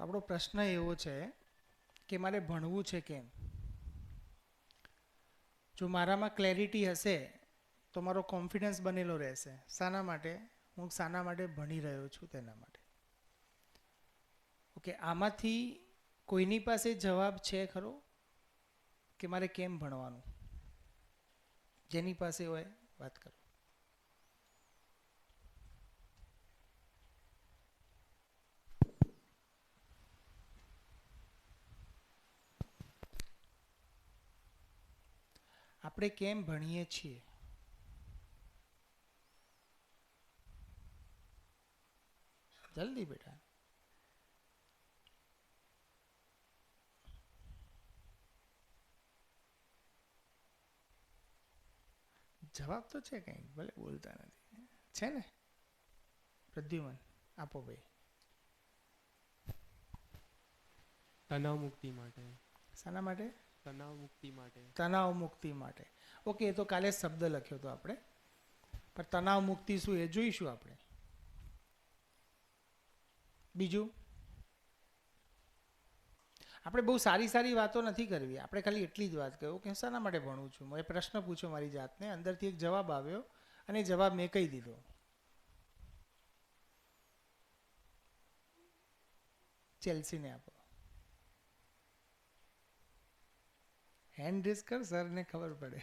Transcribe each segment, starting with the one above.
આપણો પ્રશ્ન એવો છે કે મારે ભણવું છે કેમ. જો મારામાં ક્લેરિટી હશે તો મારો કોન્ફિડન્સ બનેલો રહેશે. શાના માટે? હું શાના માટે ભણી રહ્યો છું તેના માટે. ઓકે, આમાંથી કોઈની પાસે જવાબ છે ખરો કે મારે કેમ ભણવાનું? જેની પાસે હોય વાત કરો. આપણે કેમ ભણીએ છીએ? જલ્દી બેટા. જવાબ તો છે કંઈક, ભલે બોલતા નથી. છે ને પ્રદ્યુમન? આપો ભાઈ. તણાવ મુક્તિ માટે. શાના માટે? તણાવ મુક્તિ માટે. તણાવ મુક્તિ માટે. ઓકે, એ તો કાલે શબ્દ લખ્યો હતો આપણે, પણ તણાવ મુક્તિ શું એ જોઈશું આપણે. બીજું, આપણે બહુ સારી સારી વાતો નથી કરવી, આપણે ખાલી એટલી જ વાત કહ્યું કે શાના માટે ભણું છું. મેં પ્રશ્ન પૂછ્યો મારી જાતને, અંદરથી એક જવાબ આવ્યો અને જવાબ મેં કહી દીધો. ચેલ્સીને આપો. હેન્ડ રેસ કર, સરને ખબર પડે.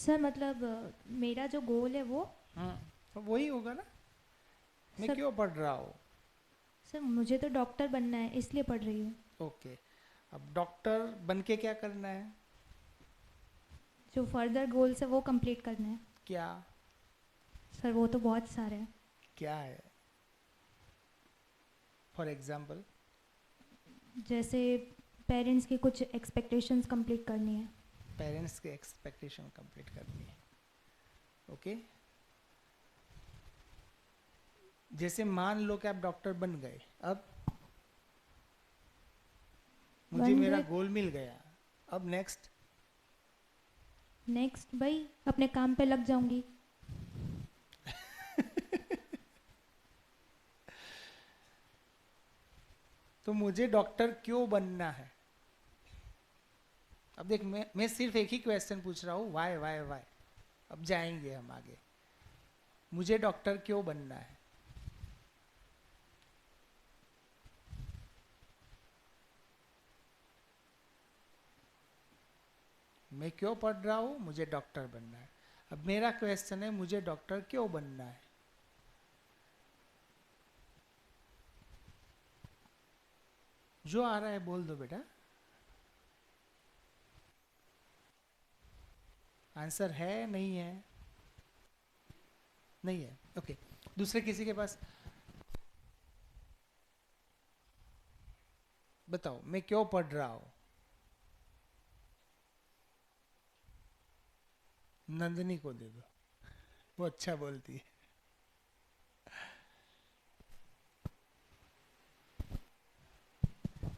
सर मतलब मेरा जो गोल है वो तो वही होगा ना. मैं सर, क्यों पढ़ रहा हूँ? सर मुझे तो डॉक्टर बनना है इसलिए पढ़ रही हूँ. ओके, अब डॉक्टर बन के क्या करना है? जो फर्दर गोल्स है वो कंप्लीट करना है. क्या? सर वो तो बहुत सारे हैं. क्या है? For example? जैसे पेरेंट्स की कुछ एक्सपेक्टेशंस कंप्लीट करनी है. पेरेंट्स की एक्सपेक्टेशन कंप्लीट करनी है. ओके, जैसे मान लो कि आप डॉक्टर बन गए, अब मुझे मेरा गोल मिल गया, अब नेक्स्ट भाई अपने काम पे लग जाऊंगी. तो मुझे डॉक्टर क्यों बनना है? अब देख, मैं सिर्फ एक ही क्वेश्चन पूछ रहा हूँ, वाई वाई वाई. अब जाएंगे हम आगे. मुझे डॉक्टर क्यों बनना है? मैं क्यों पढ़ रहा हूँ? मुझे डॉक्टर बनना है. अब मेरा क्वेश्चन है, मुझे डॉक्टर क्यों बनना है? जो आ रहा है बोल दो बेटा. आंसर है नहीं है? नहीं है. ओके, दूसरे किसी के पास बताओ, मैं क्यों पढ़ रहा हूं? नंदनी को दे दो, वो अच्छा बोलती है.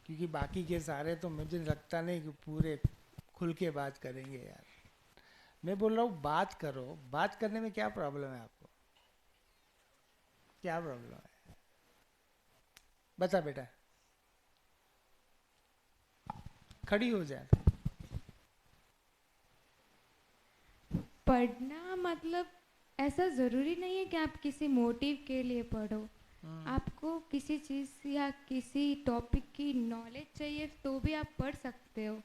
क्योंकि बाकी के सारे तो मुझे लगता नहीं कि पूरे खुल के बात करेंगे यार. मैं बोल रहा हूँ बात करो. बात करने में क्या प्रॉब्लम है आपको? क्या प्रॉब्लम है? बता बेटा. खड़ी हो जाए. पढ़ना मतलब ऐसा ज़रूरी नहीं है कि आप किसी मोटिव के लिए पढ़ो. आपको किसी चीज़ या किसी टॉपिक की नॉलेज चाहिए तो भी आप पढ़ सकते हो.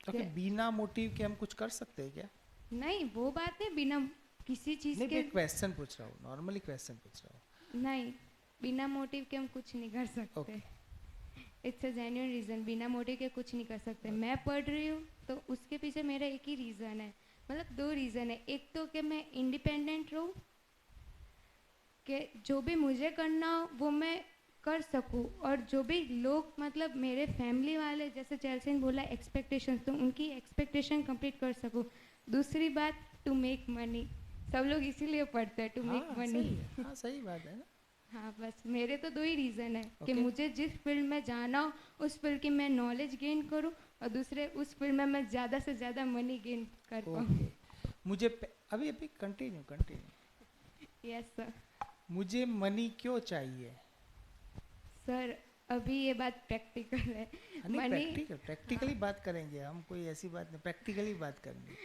ओके, बिना मोटिव के हम कुछ कर सकते हैं क्या? नहीं, वो बात है बिना किसी चीज़ नहीं, के. मैं क्वेश्चन पूछ रहा हूँ, नॉर्मली क्वेश्चन पूछ रहा हूँ. नहीं, बिना मोटिव के हम कुछ नहीं कर सकते. Okay. It's a genuine reason. बिना मोटिव के कुछ नहीं कर सकते. मैं पढ़ रही हूँ तो उसके पीछे मेरा एक ही रीज़न है, मतलब दो रीज़न है. एक तो कि मैं इंडिपेंडेंट रहूँ, कि जो भी मुझे करना हो वो मैं कर सकूँ, और जो भी लोग मतलब मेरे फैमिली वाले जैसे चेल्सी ने बोला एक्सपेक्टेशंस, तो उनकी एक्सपेक्टेशन कंप्लीट कर सकूँ. दूसरी बात, टू मेक मनी. सब लोग इसीलिए पढ़ते हैं, टू मेक मनी. हाँ, सही बात है ना. हाँ, बस मेरे तो दो ही रीज़न है कि Okay. मुझे जिस फील्ड में जाना हो उस फील्ड की मैं नॉलेज गेन करूँ, और दूसरे उस फील्ड में मैं ज़्यादा से ज़्यादा मनी गेन कर पाऊँ. ओके, अभी अभी कंटिन्यू यस सर। मुझे मनी क्यों चाहिए? सर अभी ये बात प्रैक्टिकल है। मनी प्रैक्टिकली बात करेंगे हम, कोई ऐसी बात नहीं, प्रैक्टिकली बात करेंगे,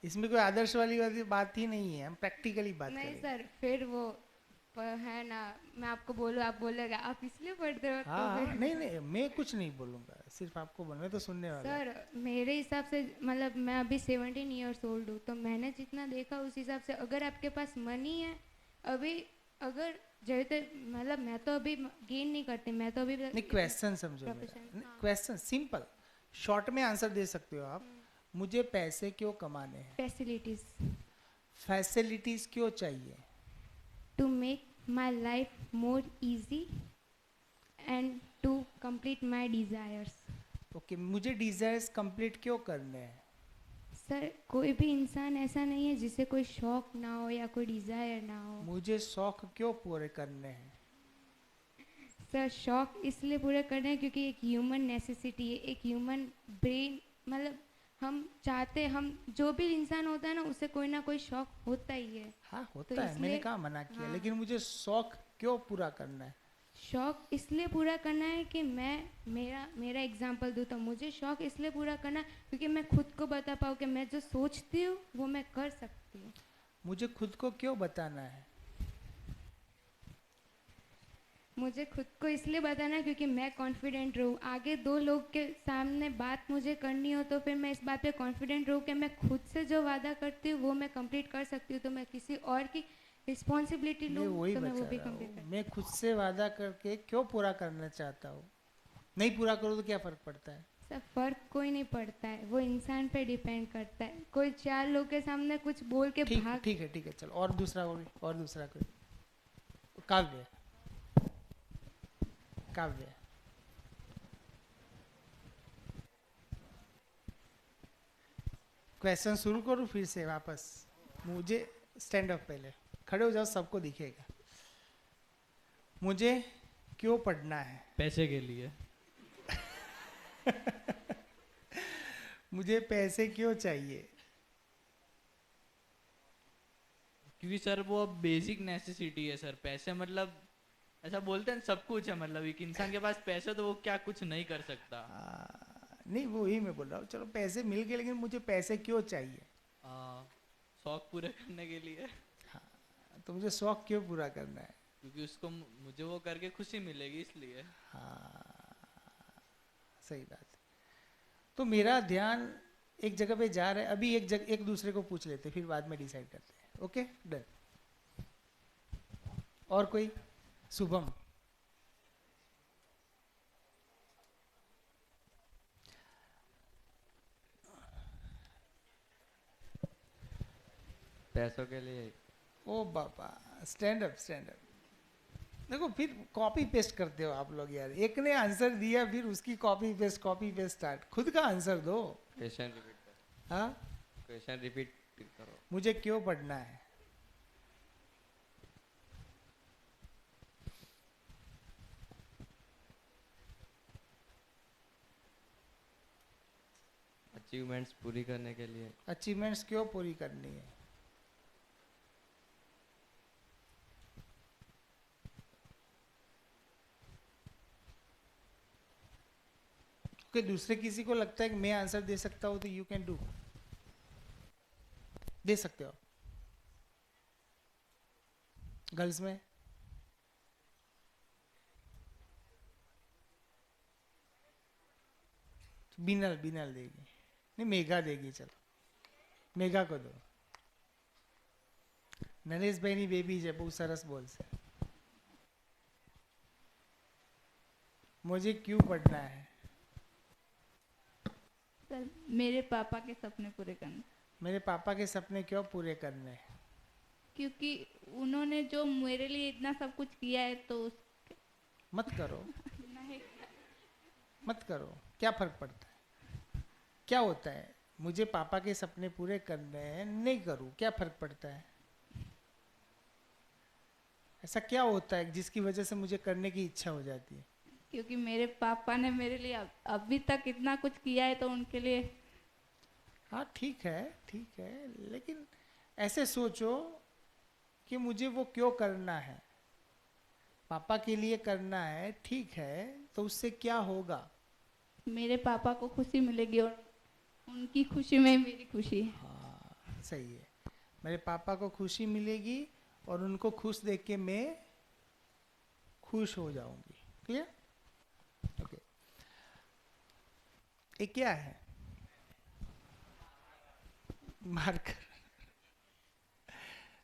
इसमें कोई आदर्श वाली बात ही नहीं है, हम प्रैक्टिकली बात नहीं करेंगे। सर, फिर वो है ना, मैं आपको बोलूँ आप बोलेगा आप इसलिए पढ़ते हो तो हाँ फिर नहीं मैं कुछ नहीं बोलूँगा, सिर्फ आपको बोलना, मैं तो सुनने वाला हूँ। सर मेरे हिसाब से मतलब मैं अभी 17 ईयर्स ओल्ड हूँ, तो मैंने जितना देखा उस हिसाब से अगर आपके पास मनी है अभी, अगर जैसे मतलब मैं तो अभी गेन नहीं करती, मैं तो अभी नहीं क्वेश्चन समझो, Profession, हाँ। क्वेश्चन सिंपल शॉर्ट में आंसर दे सकते हो आप। मुझे पैसे क्यों कमाने हैं? फैसिलिटीज फैसिलिटीज क्यों चाहिए? To make my life more easy and to complete my desires. Okay मुझे डिजायर्स कंप्लीट क्यों करने हैं? सर कोई भी इंसान ऐसा नहीं है जिसे कोई शौक ना हो या कोई डिज़ायर ना हो। मुझे शौक क्यों पूरे करने हैं? सर शौक इसलिए पूरे करना है क्योंकि एक ह्यूमन नेसेसिटी है, एक ह्यूमन ब्रेन, मतलब हम चाहते, हम जो भी इंसान होता है ना उसे कोई ना कोई शौक होता ही है। हाँ तो होता है, मैंने इसलिए- कहा मना किया, हाँ। लेकिन मुझे शौक क्यों पूरा करना है? शौक इसलिए पूरा करना है कि मेरा एग्जांपल दूँ तो मुझे शौक इसलिए पूरा करना है क्योंकि मैं खुद को बता पाऊँ कि मैं जो सोचती हूँ वो मैं कर सकती हूँ। मुझे खुद को क्यों बताना है? मुझे खुद को इसलिए बताना है क्योंकि मैं कॉन्फिडेंट रहूँ, आगे दो लोग के सामने बात मुझे करनी हो तो फिर मैं इस बात पे कॉन्फिडेंट रहूँ कि मैं खुद से जो वादा करती हूँ वो मैं कंप्लीट कर सकती हूँ, तो मैं किसी और की रिस्पॉन्सिबिलिटी मैं लूँ वही तो मैं वो बता भी रहा कंप्लीट हूँ, कर। मैं खुद से वादा करके क्यों पूरा करना चाहता हूँ? नहीं पूरा करो तो क्या फर्क पड़ता है? सब फर्क कोई नहीं पड़ता है, वो इंसान पे डिपेंड करता है। कोई चार लोग के सामने कुछ बोल के ठीक भाग, ठीक है चलो, और दूसरा कोई काव्य क्वेश्चन शुरू करूँ फिर से वापस? मुझे स्टैंड अप, पहले खड़े हो जाओ, सबको दिखेगा। मुझे क्यों पढ़ना है? पैसे के लिए। मुझे पैसे क्यों चाहिए? क्योंकि सर वो बेसिक नेसेसिटी है सर, पैसे मतलब ऐसा बोलते हैं सब कुछ है, मतलब एक इंसान के पास पैसे तो वो क्या कुछ नहीं कर सकता। नहीं वो ही मैं बोल रहा हूँ, चलो पैसे मिल गए, लेकिन मुझे पैसे क्यों चाहिए? शौक पूरे करने के लिए। तो मुझे शौक क्यों पूरा करना है? क्योंकि उसको मुझे वो करके खुशी मिलेगी इसलिए। हाँ सही बात है। तो मेरा ध्यान एक जगह पे जा रहा है, अभी एक दूसरे को पूछ लेते, फिर बाद में डिसाइड करते हैं। Okay done. और कोई? शुभम। पैसों के लिए। ओ बाबा, स्टैंड अप। देखो फिर कॉपी पेस्ट करते हो आप लोग यार, एक ने आंसर दिया फिर उसकी कॉपी पेस्ट स्टार्ट, खुद का आंसर दो। क्वेश्चन रिपीट करो। हाँ क्वेश्चन रिपीट करो। मुझे क्यों पढ़ना है? अचीवमेंट्स पूरी करने के लिए। अचीवमेंट्स क्यों पूरी करनी है? कि दूसरे किसी को लगता है कि मैं आंसर दे सकता हूं तो यू कैन डू, दे सकते हो। गर्ल्स में बिनल देगी, नहीं मेघा देगी, चलो मेघा को दो। નરેશભાઈની બેબી છે, બહુ સરસ બોલશે। मुझे क्यों पढ़ना है? सर मेरे पापा के सपने पूरे करने। मेरे पापा के सपने क्यों पूरे करने हैं? क्योंकि उन्होंने जो मेरे लिए इतना सब कुछ किया है तो मत करो नहीं। मत करो, क्या फर्क पड़ता है? क्या होता है? मुझे पापा के सपने पूरे करने हैं, नहीं करूं, क्या फर्क पड़ता है? ऐसा क्या होता है जिसकी वजह से मुझे करने की इच्छा हो जाती है? क्योंकि मेरे पापा ने मेरे लिए अभी तक इतना कुछ किया है तो उनके लिए। हाँ ठीक है, लेकिन ऐसे सोचो कि मुझे वो क्यों करना है, पापा के लिए करना है, ठीक है, तो उससे क्या होगा? मेरे पापा को खुशी मिलेगी और उनकी खुशी में मेरी खुशी है। हाँ सही है, मेरे पापा को खुशी मिलेगी और उनको खुश देख के मैं खुश हो जाऊंगी। क्लियर? ओके। ये क्या है? मार्कर।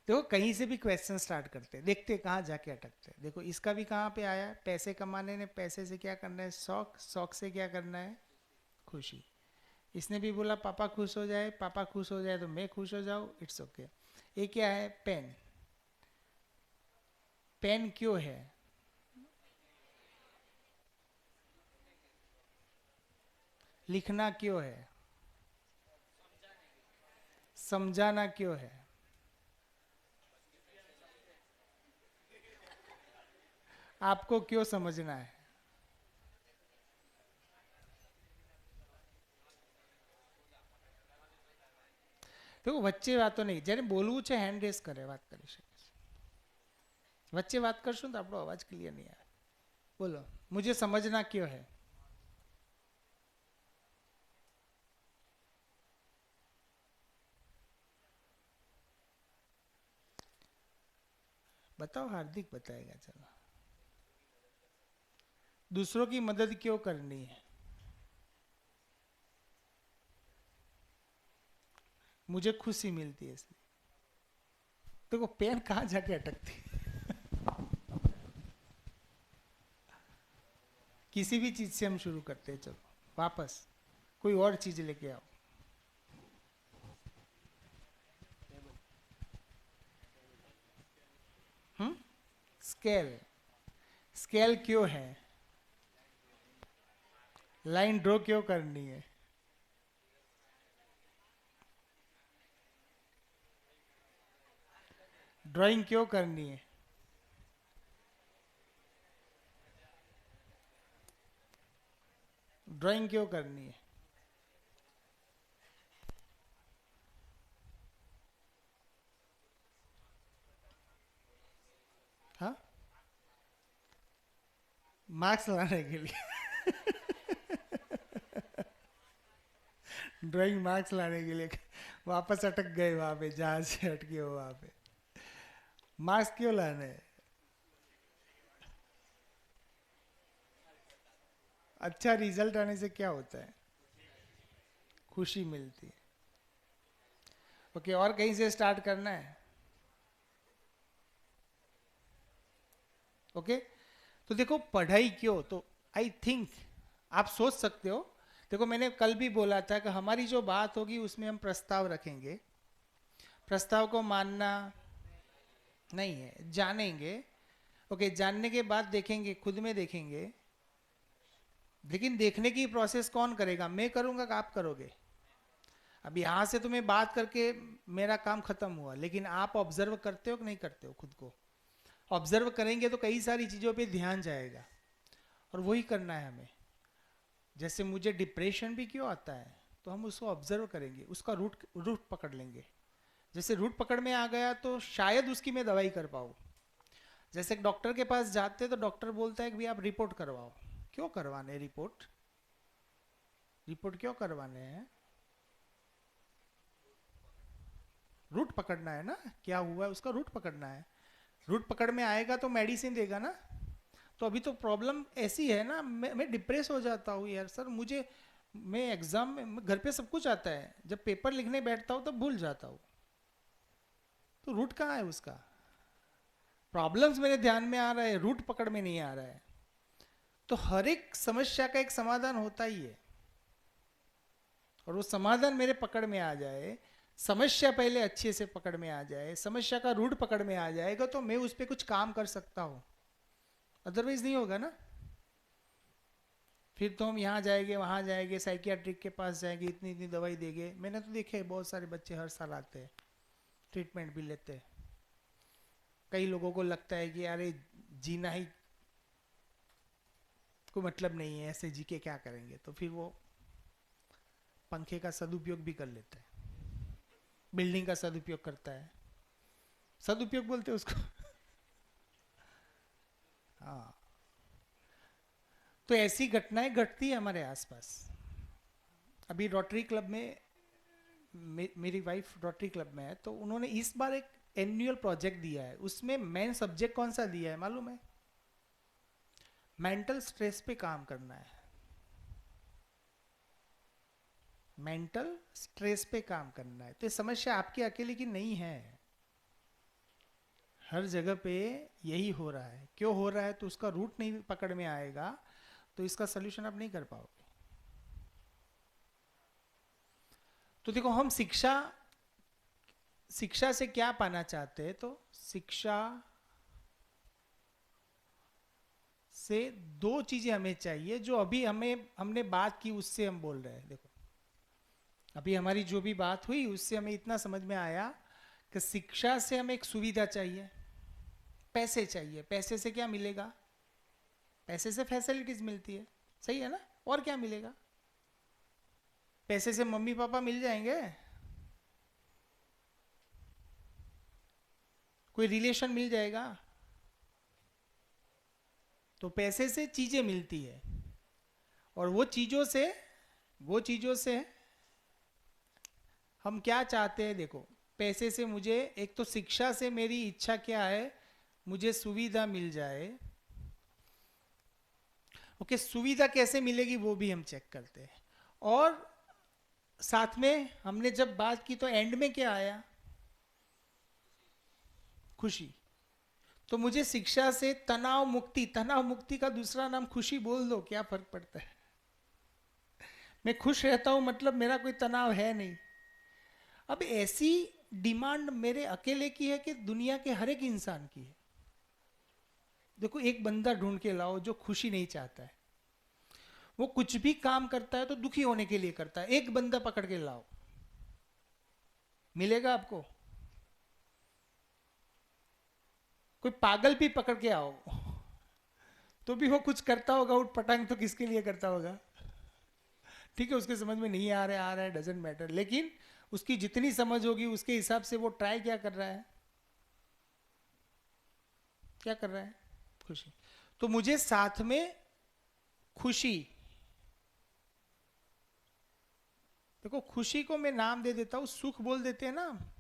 देखो कहीं से भी क्वेश्चन स्टार्ट करते हैं, देखते हैं कहाँ जाके अटकते हैं। देखो इसका भी कहाँ पे आया, पैसे कमाने ने, पैसे से क्या करना है? शौक, शौक से क्या करना है? खुशी। इसने भी बोला पापा खुश हो जाए, पापा खुश हो जाए तो मैं खुश हो जाऊँ, इट्स ओके। ये क्या है? पेन। पेन क्यों है? लिखना क्यों है? समझाना क्यों है? आपको क्यों समझना है? देखो વચ્ચે વાતો નહીં, જ્યારે બોલવું છે હેન્ડ રેસ કરે, વાત કરી શકે છે. વચ્ચે વાત કરશું તો આપણો અવાજ ક્લિયર નહીં આવે. બોલો, मुझे समझना क्यों है? बताओ, हार्दिक बताएगा. चलो, दूसरों की मदद क्यों करनी है? मुझे खुशी मिलती है इसलिए. देखो पेन कहाँ जाके अटकती है. किसी भी चीज से हम शुरू करते हैं. चलो वापस कोई और चीज लेके आओ. स्केल. स्केल क्यों है? लाइन ड्रॉ क्यों करनी है? ड्राइंग क्यों करनी है? ड्राइंग क्यों करनी है? हाँ, मार्क्स लाने के लिए. ड्राइंग मार्क्स लाने के लिए. वापस अटक गए वहां पे, जहां से अटके हो वहां पे. मार्क्स क्यों लाने हैं? अच्छा रिजल्ट आने से क्या होता है? खुशी मिलती है. ओके, और कहीं से स्टार्ट करना है? ओके, तो देखो पढ़ाई क्यों, तो आई थिंक आप सोच सकते हो. देखो मैंने कल भी बोला था कि हमारी जो बात होगी उसमें हम प्रस्ताव रखेंगे. प्रस्ताव को मानना नहीं है, जानेंगे. ओके, जानने के बाद देखेंगे, खुद में देखेंगे. लेकिन देखने की प्रोसेस कौन करेगा? मैं करूंगा कि आप करोगे? अब यहाँ से तुम्हें बात करके मेरा काम खत्म हुआ, लेकिन आप ऑब्जर्व करते हो कि नहीं करते हो? खुद को ऑब्जर्व करेंगे तो कई सारी चीज़ों पे ध्यान जाएगा, और वही करना है हमें. जैसे मुझे डिप्रेशन भी क्यों आता है, तो हम उसको ऑब्जर्व करेंगे, उसका रूट पकड़ लेंगे. जैसे रूट पकड़ में आ गया तो शायद उसकी मैं दवाई कर पाऊँ. जैसे डॉक्टर के पास जाते तो डॉक्टर बोलता है कि भाई आप रिपोर्ट करवाओ. क्यों करवाने रिपोर्ट? रिपोर्ट क्यों करवाने हैं? रूट पकड़ना है ना, क्या हुआ है उसका रूट पकड़ना है. रूट पकड़ में आएगा तो मेडिसिन देगा ना. तो अभी तो प्रॉब्लम ऐसी है ना, मैं डिप्रेस हो जाता हूँ यार सर. मैं एग्जाम में घर पे सब कुछ आता है, जब पेपर लिखने बैठता हूँ तब भूल जाता हूँ. तो रूट कहाँ है उसका? प्रॉब्लम्स मेरे ध्यान में आ रहा है, रूट पकड़ में नहीं आ रहा है. तो हर एक समस्या का एक समाधान होता ही है, और वो समाधान मेरे पकड़ में आ जाए, समस्या पहले अच्छे से पकड़ में आ जाए, समस्या का रूट पकड़ में आ जाएगा, तो मैं उस पर कुछ काम कर सकता हूँ. अदरवाइज नहीं होगा ना. फिर तो हम यहाँ जाएंगे, वहाँ जाएंगे, साइकियाट्रिक के पास जाएंगे, इतनी इतनी दवाई देंगे. मैंने तो देखे बहुत सारे बच्चे हर साल आते हैं, ट्रीटमेंट भी लेते हैं. कई लोगों को लगता है कि अरे जीना ही कोई मतलब नहीं है, ऐसे जी के क्या करेंगे, तो फिर वो पंखे का सदुपयोग भी कर लेता है, बिल्डिंग का सदुपयोग करता है, सदुपयोग बोलते हैं उसको। हाँ, तो ऐसी घटनाएं घटती है हमारे आसपास। अभी रोटरी क्लब में मेरी वाइफ रोटरी क्लब में है, तो उन्होंने इस बार एक एनुअल प्रोजेक्ट दिया है। उसमें मेन सब्जेक्ट कौन सा दिया है मालूम है? मेंटल स्ट्रेस पे काम करना है। मेंटल स्ट्रेस पे काम करना है। तो ये समस्या आपकी अकेले की नहीं है, हर जगह पे यही हो रहा है। क्यों हो रहा है? तो उसका रूट नहीं पकड़ में आएगा तो इसका सोल्यूशन आप नहीं कर पाओगे। तो देखो, हम शिक्षा से क्या पाना चाहते हैं? तो शिक्षा से दो चीजें हमें चाहिए, जो अभी हमने बात की उससे हम बोल रहे हैं। देखो, अभी हमारी जो भी बात हुई उससे हमें इतना समझ में आया कि शिक्षा से हमें एक सुविधा चाहिए, पैसे चाहिए। पैसे से क्या मिलेगा? पैसे से फैसिलिटीज मिलती है, सही है ना? और क्या मिलेगा? पैसे से मम्मी पापा मिल जाएंगे, कोई रिलेशन मिल जाएगा। तो पैसे से चीजें मिलती है, और वो चीजों से हम क्या चाहते हैं? देखो, पैसे से मुझे, एक तो शिक्षा से मेरी इच्छा क्या है? मुझे सुविधा मिल जाए। ओके, सुविधा कैसे मिलेगी वो भी हम चेक करते हैं। और साथ में हमने जब बात की तो एंड में क्या आया? खुशी। तो मुझे शिक्षा से तनाव मुक्ति का दूसरा नाम खुशी बोल दो, क्या फर्क पड़ता है? मैं खुश रहता हूं मतलब मेरा कोई तनाव है नहीं। अब ऐसी डिमांड मेरे अकेले की है कि दुनिया के हर एक इंसान की है? देखो, एक बंदा ढूंढ के लाओ जो खुशी नहीं चाहता है। वो कुछ भी काम करता है तो दुखी होने के लिए करता है। एक बंदा पकड़ के लाओ, मिलेगा आपको? कोई पागल भी पकड़ के आओ तो भी वो कुछ करता होगा उठ पटांग, तो किसके लिए करता होगा? ठीक है, उसके समझ में नहीं आ रहा है, डजेंट मैटर, लेकिन उसकी जितनी समझ होगी उसके हिसाब से वो ट्राई क्या कर रहा है? क्या कर रहा है? खुशी। तो मुझे साथ में खुशी, देखो खुशी को मैं नाम दे देता हूं, सुख बोल देते हैं ना,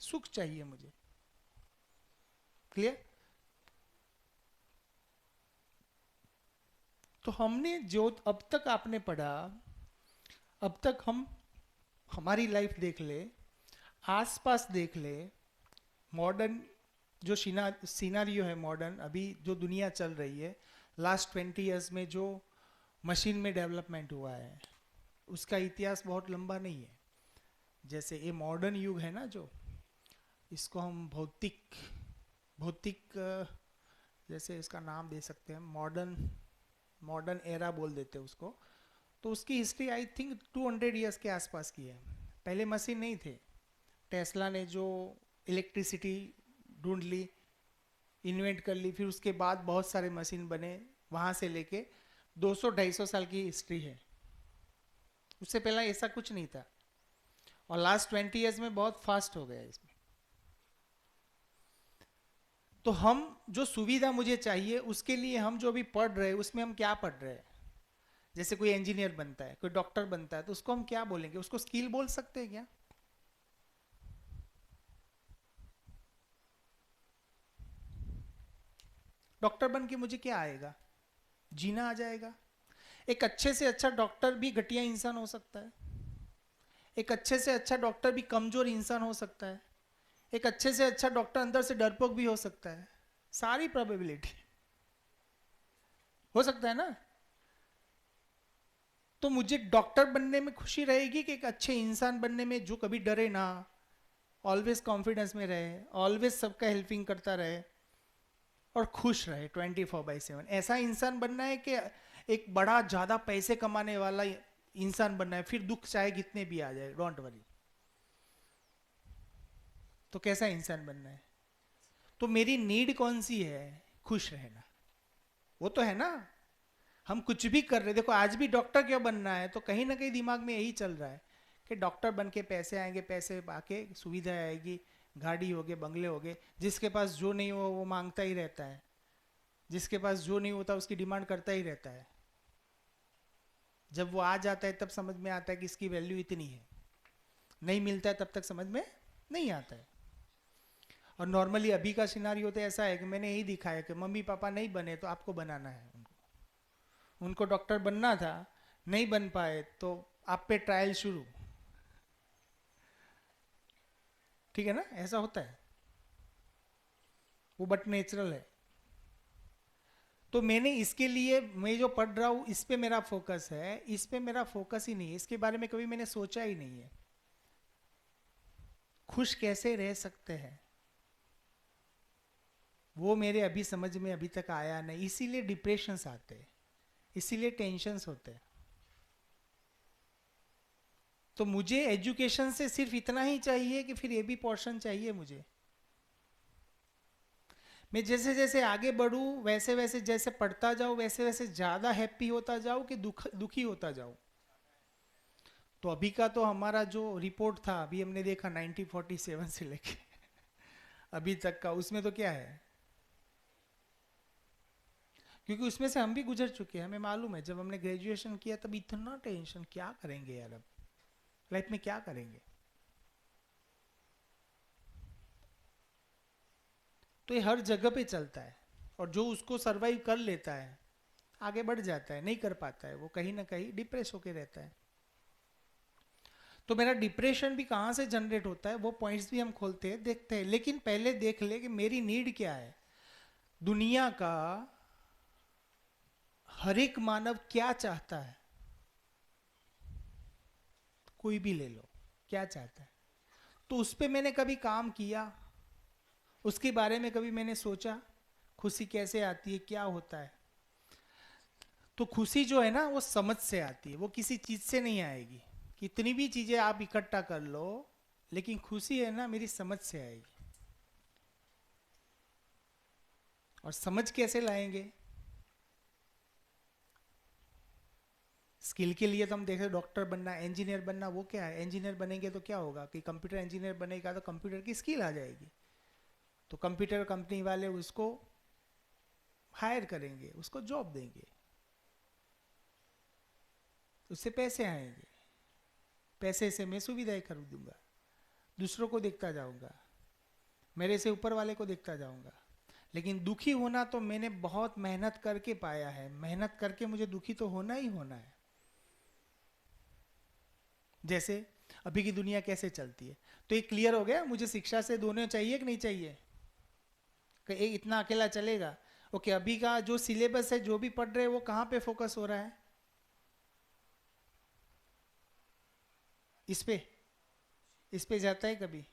सुख चाहिए मुझे। क्लियर? तो हमने जो अब तक आपने पढ़ा, अब तक हम हमारी लाइफ देख ले, आसपास देख ले, मॉडर्न जो सीनारियो है, मॉडर्न अभी जो दुनिया चल रही है, लास्ट 20 इयर्स में जो मशीन में डेवलपमेंट हुआ है, उसका इतिहास बहुत लंबा नहीं है। जैसे ये मॉडर्न युग है ना, जो इसको हम भौतिक जैसे इसका नाम दे सकते हैं, मॉडर्न एरा बोल देते हैं उसको। तो उसकी हिस्ट्री आई थिंक 200 इयर्स के आसपास की है। पहले मशीन नहीं थे। टेस्ला ने जो इलेक्ट्रिसिटी ढूंढ ली, इन्वेंट कर ली, फिर उसके बाद बहुत सारे मशीन बने, वहाँ से लेके 200-250 साल की हिस्ट्री है। उससे पहले ऐसा कुछ नहीं था, और लास्ट 20 इयर्स में बहुत फास्ट हो गया इसमें। तो हम जो सुविधा मुझे चाहिए, उसके लिए हम जो भी पढ़ रहे हैं, उसमें हम क्या पढ़ रहे हैं? जैसे कोई इंजीनियर बनता है, कोई डॉक्टर बनता है, तो उसको हम क्या बोलेंगे? उसको स्किल बोल सकते हैं क्या? डॉक्टर बन के मुझे क्या आएगा? जीना आ जाएगा। एक अच्छे से अच्छा डॉक्टर भी घटिया इंसान हो सकता है। एक अच्छे से अच्छा डॉक्टर भी कमजोर इंसान हो सकता है। एक अच्छे से अच्छा डॉक्टर अंदर से डरपोक भी हो सकता है। सारी प्रोबेबिलिटी हो सकता है ना। तो मुझे डॉक्टर बनने में खुशी रहेगी कि एक अच्छे इंसान बनने में, जो कभी डरे ना, ऑलवेज कॉन्फिडेंस में रहे, ऑलवेज सबका हेल्पिंग करता रहे और खुश रहे 24/7। ऐसा इंसान बनना है कि एक बड़ा ज्यादा पैसे कमाने वाला इंसान बनना है, फिर दुख चाहे कितने भी आ जाए, डोंट वरी। तो कैसा इंसान बनना है? तो मेरी नीड कौन सी है? खुश रहना। वो तो है ना। हम कुछ भी कर रहे, देखो आज भी डॉक्टर क्यों बनना है, तो कहीं ना कहीं दिमाग में यही चल रहा है कि डॉक्टर बन के पैसे आएंगे, पैसे आके सुविधा आएगी, गाड़ी हो गए, बंगले हो गए। जिसके पास जो नहीं हो वो मांगता ही रहता है, जिसके पास जो नहीं होता उसकी डिमांड करता ही रहता है। जब वो आ जाता है तब समझ में आता है कि इसकी वैल्यू इतनी है, नहीं मिलता है तब तक समझ में नहीं आता है। और नॉर्मली अभी का सिनारियो तो ऐसा है कि मैंने यही दिखाया कि मम्मी पापा नहीं बने तो आपको बनाना है, उनको डॉक्टर बनना था, नहीं बन पाए तो आप पे ट्रायल शुरू। ठीक है ना, ऐसा होता है वो, बट नेचुरल है। तो मैंने इसके लिए, मैं जो पढ़ रहा हूं इस पे मेरा फोकस है, इस पे मेरा फोकस ही नहीं है, इसके बारे में कभी मैंने सोचा ही नहीं है। खुश कैसे रह सकते हैं वो मेरे अभी समझ में अभी तक आया नहीं, इसीलिए डिप्रेशंस आते हैं, इसीलिए टेंशन्स होते हैं। तो मुझे एजुकेशन से सिर्फ इतना ही चाहिए कि फिर ये भी पोर्शन चाहिए मुझे। मैं जैसे जैसे आगे बढ़ूं वैसे वैसे, जैसे पढ़ता जाऊं वैसे वैसे ज्यादा हैप्पी होता जाऊं कि दुखी होता जाऊं। तो अभी का तो हमारा जो रिपोर्ट था, अभी हमने देखा 1947 से लेके अभी तक का, उसमें तो क्या है, क्योंकि उसमें से हम भी गुजर चुके हैं, हमें मालूम है। जब हमने ग्रेजुएशन किया तब इतना टेंशन, क्या करेंगे यार, अब लाइफ में क्या करेंगे। तो ये हर जगह पे चलता है, और जो उसको सरवाइव कर लेता है आगे बढ़ जाता है, नहीं कर पाता है वो कहीं ना कहीं डिप्रेस होके रहता है। तो मेरा डिप्रेशन भी कहाँ से जनरेट होता है वो पॉइंट्स भी हम खोलते हैं, देखते हैं। लेकिन पहले देख ले कि मेरी नीड क्या है, दुनिया का हर एक मानव क्या चाहता है, कोई भी ले लो, क्या चाहता है। तो उस पे मैंने कभी काम किया, उसके बारे में कभी मैंने सोचा खुशी कैसे आती है, क्या होता है। तो खुशी जो है ना वो समझ से आती है, वो किसी चीज से नहीं आएगी। कितनी भी चीजें आप इकट्ठा कर लो, लेकिन खुशी है ना मेरी समझ से आएगी। और समझ कैसे लाएंगे, स्किल के लिए तो हम देखें डॉक्टर बनना, इंजीनियर बनना, वो क्या है, इंजीनियर बनेंगे तो क्या होगा कि कंप्यूटर इंजीनियर बनेगा तो कंप्यूटर की स्किल आ जाएगी, तो कंप्यूटर कंपनी वाले उसको हायर करेंगे, उसको जॉब देंगे, उससे पैसे आएंगे, पैसे से मैं सुविधाएं खरीदूंगा, दूसरों को देखता जाऊंगा, मेरे से ऊपर वाले को देखता जाऊंगा। लेकिन दुखी होना तो मैंने बहुत मेहनत करके पाया है, मेहनत करके मुझे दुखी तो होना ही होना है। जैसे अभी की दुनिया कैसे चलती है, तो ये क्लियर हो गया मुझे शिक्षा से दोनों चाहिए कि नहीं चाहिए, कि एक इतना अकेला चलेगा। ओके, अभी का जो सिलेबस है, जो भी पढ़ रहे हैं वो कहाँ पे फोकस हो रहा है, इस पे जाता है कभी,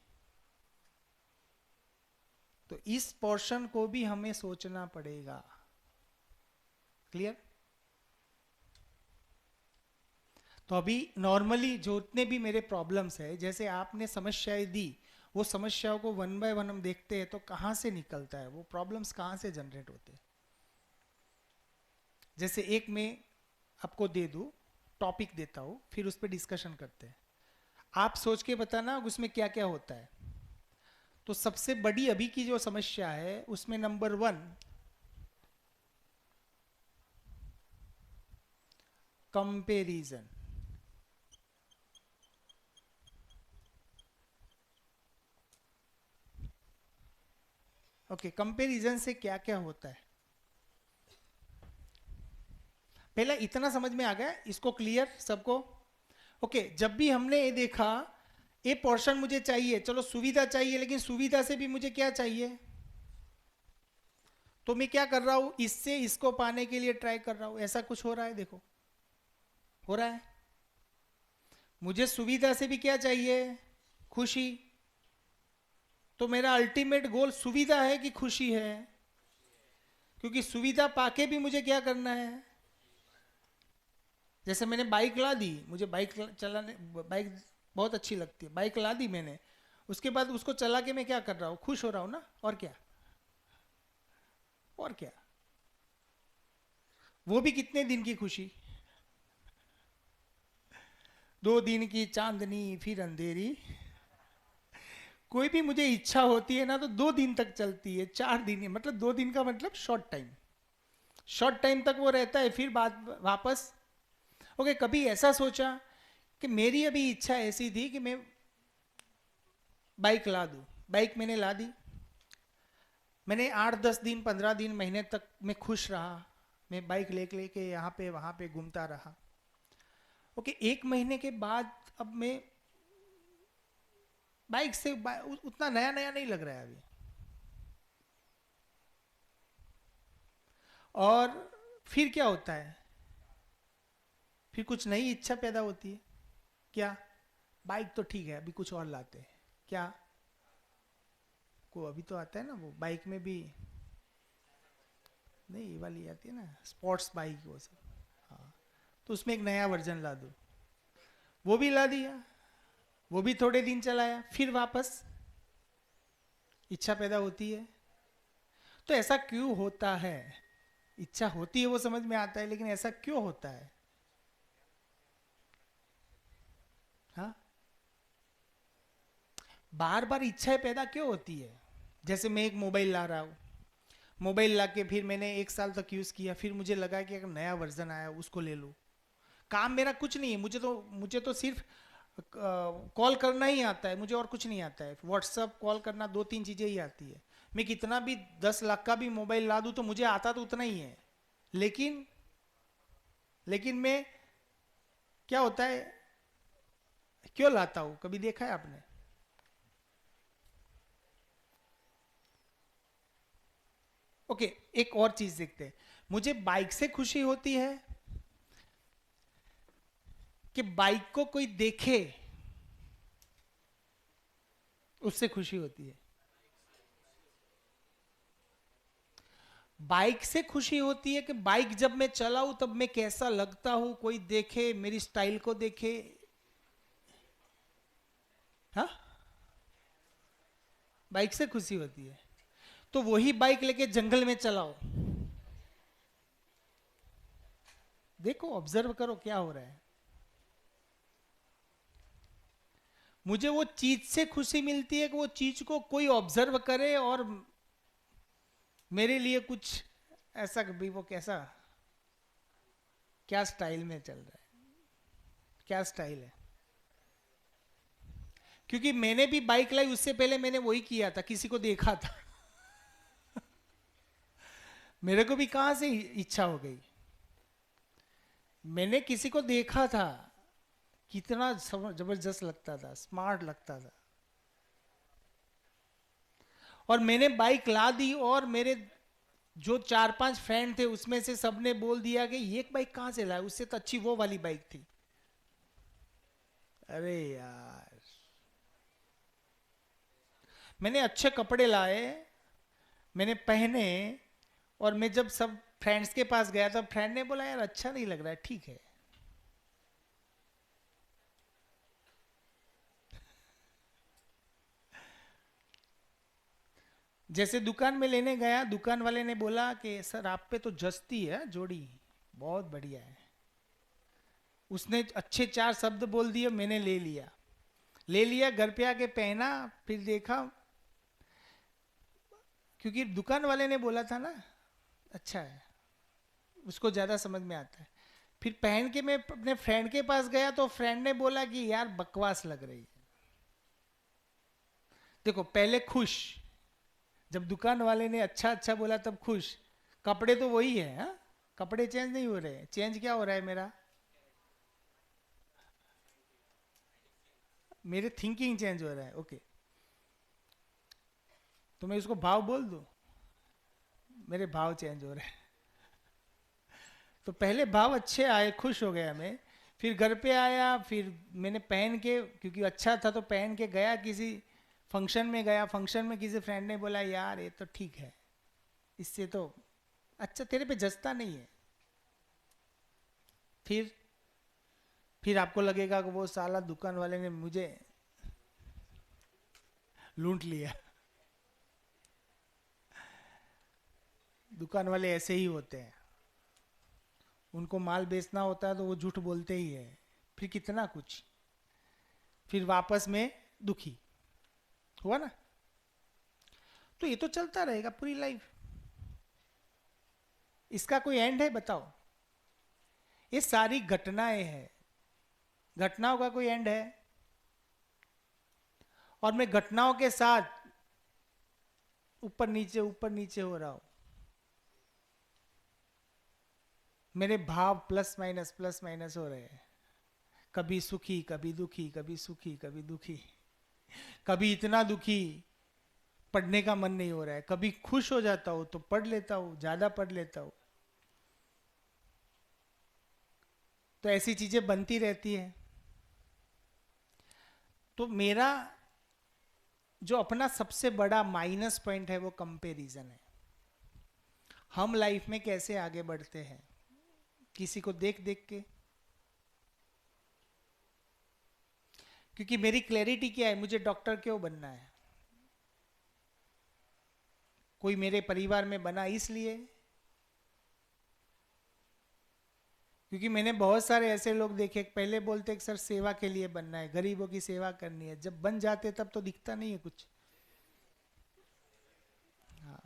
तो इस पोर्शन को भी हमें सोचना पड़ेगा। क्लियर। तो अभी नॉर्मली जो इतने भी मेरे प्रॉब्लम्स है, जैसे आपने समस्याएं दी, वो समस्याओं को वन बाय वन हम देखते हैं तो कहाँ से निकलता है वो प्रॉब्लम्स, कहाँ से जनरेट होते हैं। जैसे एक मैं आपको दे दूं, टॉपिक देता हूं, फिर उस पर डिस्कशन करते हैं, आप सोच के बताना उसमें क्या क्या होता है। तो सबसे बड़ी अभी की जो समस्या है उसमें नंबर 1 कंपेरिजन। ओके, कंपैरिजन से क्या क्या होता है, पहला इतना समझ में आ गया, इसको क्लियर सबको। ओके, जब भी हमने ये देखा ये पोर्शन मुझे चाहिए, चलो सुविधा चाहिए, लेकिन सुविधा से भी मुझे क्या चाहिए, तो मैं क्या कर रहा हूं, इससे इसको पाने के लिए ट्राई कर रहा हूं। ऐसा कुछ हो रहा है, देखो हो रहा है। मुझे सुविधा से भी क्या चाहिए, खुशी, तो मेरा अल्टीमेट गोल सुविधा है कि खुशी है, क्योंकि सुविधा पाके भी मुझे क्या करना है। जैसे मैंने बाइक ला दी, मुझे बाइक चलाने, बाइक बहुत अच्छी लगती है, बाइक ला दी मैंने, उसके बाद उसको चला के मैं क्या कर रहा हूँ, खुश हो रहा हूँ ना, और क्या, और क्या। वो भी कितने दिन की खुशी? 2 दिन की चांदनी फिर अंधेरी। कोई भी मुझे इच्छा होती है ना तो 2 दिन तक चलती है, 4 दिन, मतलब 2 दिन का मतलब शॉर्ट टाइम, शॉर्ट टाइम तक वो रहता है, फिर बाद वापस। ओके, कभी ऐसा सोचा कि मेरी अभी इच्छा ऐसी थी कि मैं बाइक ला दूं, बाइक मैंने ला दी, मैंने 8-10 दिन 15 दिन महीने तक मैं खुश रहा, मैं बाइक लेके यहाँ पे वहाँ पे घूमता रहा। ओके, 1 महीने के बाद अब मैं बाइक से उतना नया नया नहीं लग रहा है अभी, और फिर क्या होता है, फिर कुछ नई इच्छा पैदा होती है। क्या? बाइक तो ठीक है, अभी कुछ और लाते हैं। क्या? को अभी तो आता है ना वो बाइक में भी, नहीं ये वाली आती है ना स्पोर्ट्स बाइक, वो सब। हाँ, तो उसमें एक नया वर्जन ला दो, वो भी ला दिया, वो भी थोड़े दिन चलाया, फिर वापस इच्छा पैदा होती है। तो ऐसा क्यों होता है? इच्छा होती है वो समझ में आता है, लेकिन ऐसा क्यों होता है? हाँ, बार बार इच्छाएं पैदा क्यों होती है? जैसे मैं एक मोबाइल ला रहा हूँ, मोबाइल ला के फिर मैंने 1 साल तक यूज किया, फिर मुझे लगा कि अगर नया वर्जन आया उसको ले लूँ। काम मेरा कुछ नहीं है, मुझे तो सिर्फ कॉल करना ही आता है, मुझे और कुछ नहीं आता है। व्हाट्सअप कॉल करना, 2-3 चीजें ही आती है। मैं कितना भी 10 लाख का भी मोबाइल ला दूं तो मुझे आता तो उतना ही है, लेकिन मैं, क्या होता है, क्यों लाता हूं? कभी देखा है आपने? ओके, एक और चीज देखते हैं। मुझे बाइक से खुशी होती है कि बाइक को कोई देखे, उससे खुशी होती है। बाइक से खुशी होती है कि बाइक जब मैं चलाऊं तब मैं कैसा लगता हूं, कोई देखे, मेरी स्टाइल को देखे। हाँ, बाइक से खुशी होती है। तो वही बाइक लेके जंगल में चलाओ, देखो, ऑब्जर्व करो क्या हो रहा है। मुझे वो चीज से खुशी मिलती है कि वो चीज को कोई ऑब्जर्व करे और मेरे लिए कुछ ऐसा भी, वो कैसा, क्या स्टाइल में चल रहा है, क्या स्टाइल है। क्योंकि मैंने भी बाइक लाई, उससे पहले मैंने वही किया था, किसी को देखा था मेरे को भी कहां से इच्छा हो गई, मैंने किसी को देखा था, कितना जबरदस्त लगता था, स्मार्ट लगता था, और मैंने बाइक ला दी, और मेरे जो 4-5 फ्रेंड थे उसमें से सबने बोल दिया कि ये बाइक कहां से लाया, उससे तो अच्छी वो वाली बाइक थी। अरे यार, मैंने अच्छे कपड़े लाए, मैंने पहने, और मैं जब सब फ्रेंड्स के पास गया तब फ्रेंड ने बोला यार अच्छा नहीं लग रहा है, ठीक है। जैसे दुकान में लेने गया, दुकान वाले ने बोला कि सर आप पे तो जचती है जोड़ी, बहुत बढ़िया है। उसने अच्छे 4 शब्द बोल दिए, मैंने ले लिया, घर पे आके पहना, फिर देखा, क्योंकि दुकान वाले ने बोला था ना, अच्छा है, उसको ज्यादा समझ में आता है। फिर पहन के मैं अपने फ्रेंड के पास गया तो फ्रेंड ने बोला कि यार बकवास लग रही है। देखो, पहले खुश, जब दुकान वाले ने अच्छा अच्छा बोला तब खुश, कपड़े तो वही है, हा? कपड़े चेंज नहीं हो रहे, चेंज क्या हो रहा है मेरा, मेरे थिंकिंग चेंज हो रहा है। ओके, तो मैं उसको भाव बोल दूं, मेरे भाव चेंज हो रहे हैं। तो पहले भाव अच्छे आए, खुश हो गया मैं, फिर घर पे आया, फिर मैंने पहन के, क्योंकि अच्छा था तो पहन के गया, किसी फंक्शन में गया, फंक्शन में किसी फ्रेंड ने बोला यार ये तो ठीक है, इससे तो अच्छा, तेरे पे जचता नहीं है। फिर आपको लगेगा कि वो साला दुकान वाले ने मुझे लूट लिया। दुकान वाले ऐसे ही होते हैं, उनको माल बेचना होता है तो वो झूठ बोलते ही है, फिर कितना कुछ, फिर वापस में दुखी हुआ ना। तो ये तो चलता रहेगा पूरी लाइफ, इसका कोई एंड है बताओ? ये सारी घटनाएं हैं, घटनाओं का कोई एंड है? और मैं घटनाओं के साथ ऊपर नीचे हो रहा हूं, मेरे भाव प्लस माइनस हो रहे हैं, कभी सुखी कभी दुखी, कभी सुखी कभी दुखी, कभी इतना दुखी पढ़ने का मन नहीं हो रहा है, कभी खुश हो जाता हूं तो पढ़ लेता हूं, ज्यादा पढ़ लेता हूं। तो ऐसी चीजें बनती रहती है। तो मेरा जो अपना सबसे बड़ा माइनस पॉइंट है वो कंपैरिजन है। हम लाइफ में कैसे आगे बढ़ते हैं, किसी को देख देख के। क्योंकि मेरी क्लैरिटी क्या है, मुझे डॉक्टर क्यों बनना है? कोई मेरे परिवार में बना इसलिए, क्योंकि मैंने बहुत सारे ऐसे लोग देखे, पहले बोलते सर सेवा के लिए बनना है, गरीबों की सेवा करनी है, जब बन जाते तब तो दिखता नहीं है कुछ। हाँ,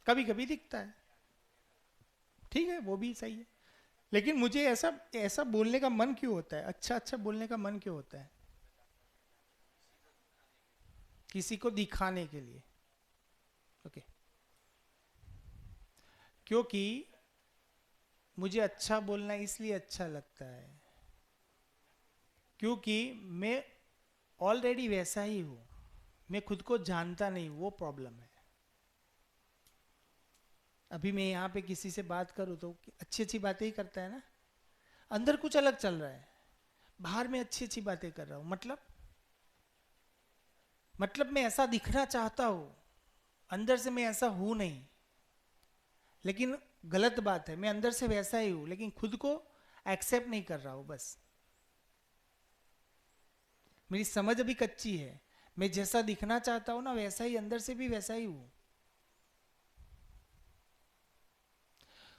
कभी कभी दिखता है, ठीक है, वो भी सही है, लेकिन मुझे ऐसा ऐसा बोलने का मन क्यों होता है? अच्छा अच्छा बोलने का मन क्यों होता है? किसी को दिखाने के लिए। ओके, क्योंकि मुझे अच्छा बोलना इसलिए अच्छा लगता है क्योंकि मैं ऑलरेडी वैसा ही हूं, मैं खुद को जानता नहीं, वो प्रॉब्लम है। अभी मैं यहाँ पे किसी से बात करूँ तो अच्छी अच्छी बातें ही करता है ना, अंदर कुछ अलग चल रहा है, बाहर में अच्छी अच्छी बातें कर रहा हूँ, मतलब मैं ऐसा दिखना चाहता हूँ, अंदर से मैं ऐसा हूं नहीं। लेकिन गलत बात है, मैं अंदर से वैसा ही हूं लेकिन खुद को एक्सेप्ट नहीं कर रहा हूं। बस मेरी समझ अभी कच्ची है, मैं जैसा दिखना चाहता हूं ना वैसा ही अंदर से भी वैसा ही हूं।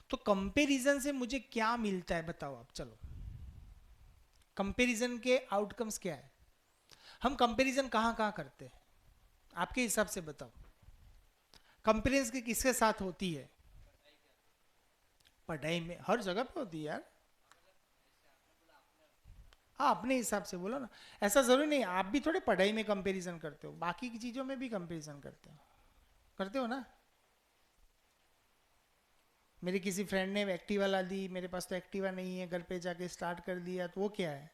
तो कंपैरिजन से मुझे क्या मिलता है बताओ आप? चलो, कंपैरिजन के आउटकम्स क्या है? हम कंपैरिजन कहां कहां करते हैं आपके हिसाब से बताओ? कंपैरिजन किसके साथ होती है? पढ़ाई में, हर जगह पे होती है यार। हाँ, अपने हिसाब से बोलो ना, ऐसा जरूरी नहीं आप भी थोड़े पढ़ाई में कंपैरिजन करते हो, बाकी की चीजों में भी कंपैरिजन करते हो ना। मेरे किसी फ्रेंड ने एक्टिवा ला दी, मेरे पास तो एक्टिवा नहीं है, घर पे जाके स्टार्ट कर दिया, तो वो क्या है?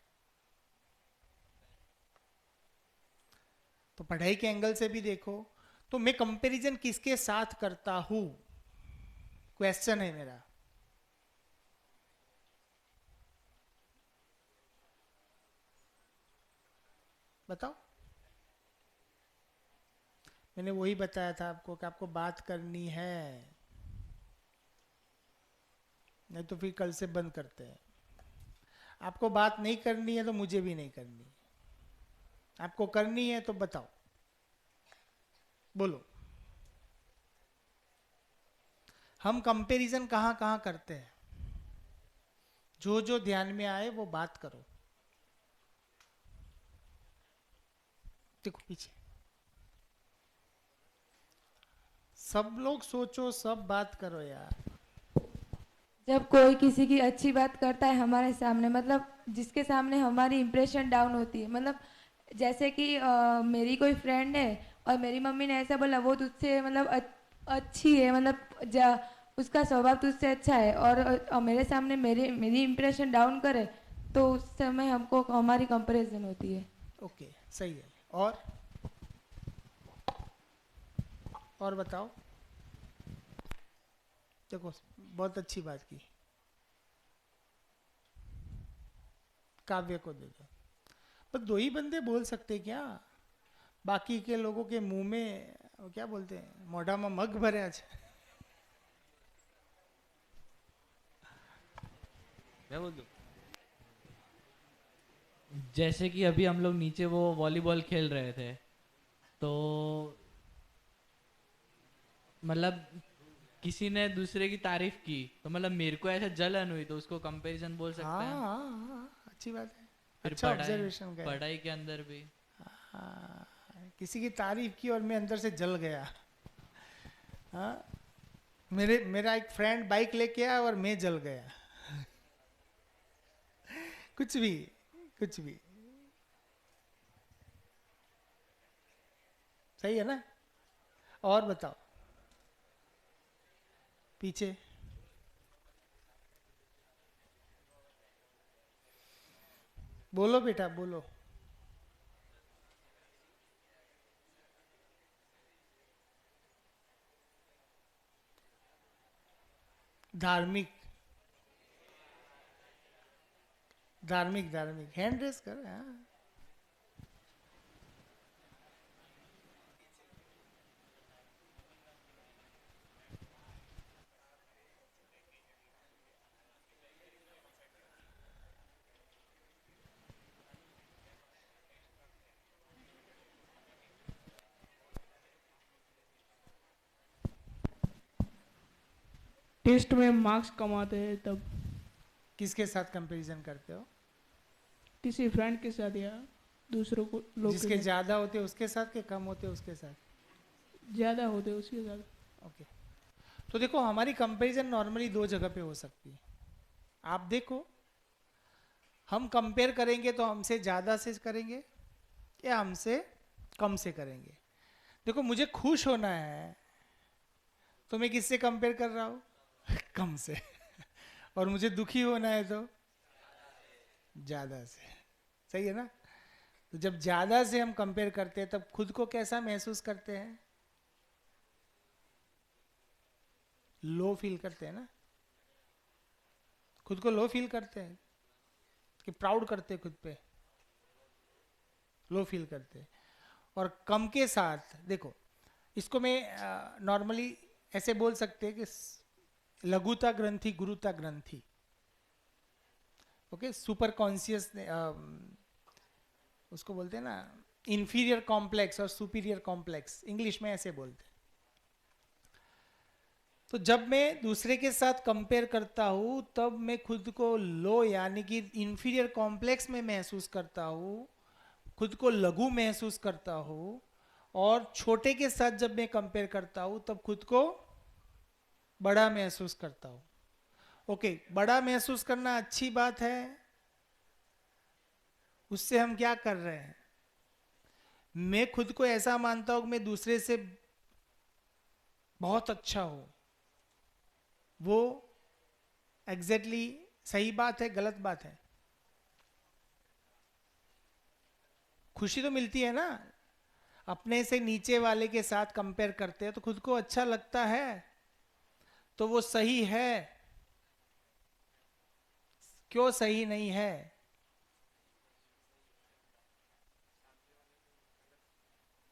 तो पढ़ाई के एंगल से भी देखो, तो मैं कंपैरिजन किसके साथ करता हूं, क्वेश्चन है मेरा। बताओ। मैंने वही बताया था आपको कि आपको बात करनी है, नहीं तो फिर कल से बंद करते हैं। आपको बात नहीं करनी है तो मुझे भी नहीं करनी, आपको करनी है तो बताओ, बोलो। हम कंपैरिजन कहां कहां करते हैं? जो जो ध्यान में आए वो बात करो। देखो पीछे सब लोग सोचो, सब बात करो यार। जब कोई किसी की अच्छी बात करता है हमारे सामने, मतलब जिसके सामने हमारी इंप्रेशन डाउन होती है, मतलब जैसे कि मेरी कोई फ्रेंड है और मेरी मम्मी ने ऐसा बोला वो तुझसे मतलब अच्छी है, मतलब उसका स्वभाव तुझसे अच्छा है, और मेरे सामने मेरी इंप्रेशन डाउन करे, तो उस समय हमको हमारी कंपैरिजन होती है। ओके, सही है। और बताओ। देखो बहुत अच्छी बात की, काव्य को दे दो। पर दो ही बंदे बोल सकते क्या? बाकी के लोगों के मुंह में वो क्या बोलते हैं, मोढ़ा में मग भरे आज। मैं बोल दूं? जैसे कि अभी हम लोग नीचे वो वॉलीबॉल खेल रहे थे, तो मतलब किसी ने दूसरे की तारीफ की तो मतलब मेरे को ऐसा जलन हुई तो उसको कंपैरिजन बोल सकते हाँ हैं। हाँ हाँ, अच्छी बात है, फिर अच्छा ऑब्जर्वेशन का है। पढ़ाई के अंदर भी हाँ, किसी की तारीफ की और मैं अंदर से जल गया। हाँ, मेरा एक फ्रेंड बाइक लेके आया और मैं जल गया। कुछ भी, कुछ भी सही है ना। और बताओ पीछे। बोलो बेटा बोलो। धार्मिक धार्मिक धार्मिक हैंड रेस कर। हाँ, टेस्ट में मार्क्स कमाते हैं तब किसके साथ कंपैरिजन करते हो? किसी फ्रेंड के साथ या दूसरों को लोग जिसके ज्यादा होते उसके साथ के कम होते उसके साथ? ज्यादा होते उसके साथ। ओके, तो देखो हमारी कंपैरिजन नॉर्मली दो जगह पे हो सकती है। आप देखो, हम कंपेयर करेंगे तो हमसे ज्यादा से करेंगे या हमसे कम से करेंगे। देखो मुझे खुश होना है तो मैं किससे कंपेयर कर रहा हूँ? कम से। और मुझे दुखी होना है तो ज्यादा से। सही है ना। तो जब ज्यादा से हम कंपेयर करते हैं तब खुद को कैसा महसूस करते हैं? लो फील करते हैं ना। खुद को लो फील करते हैं कि प्राउड करते हैं खुद पे? लो फील करते हैं। और कम के साथ देखो, इसको मैं नॉर्मली ऐसे बोल सकते हैं कि लघुता ग्रंथि गुरुता ग्रंथि। ओके, सुपर कॉन्शियस उसको बोलते हैं ना, इंफीरियर कॉम्प्लेक्स और सुपीरियर कॉम्प्लेक्स, इंग्लिश में ऐसे बोलते हैं। तो जब मैं दूसरे के साथ कंपेयर करता हूं तब मैं खुद को लो यानी कि इंफीरियर कॉम्प्लेक्स में महसूस करता हूं, खुद को लघु महसूस करता हूं। और छोटे के साथ जब मैं कंपेयर करता हूं तब खुद को बड़ा महसूस करता हूं। ओके, बड़ा महसूस करना अच्छी बात है। उससे हम क्या कर रहे हैं? मैं खुद को ऐसा मानता हूं कि मैं दूसरे से बहुत अच्छा हूं। वो एग्जैक्टली सही बात है, गलत बात है? खुशी तो मिलती है ना। अपने से नीचे वाले के साथ कंपेयर करते हैं तो खुद को अच्छा लगता है, तो वो सही है। क्यों सही नहीं है?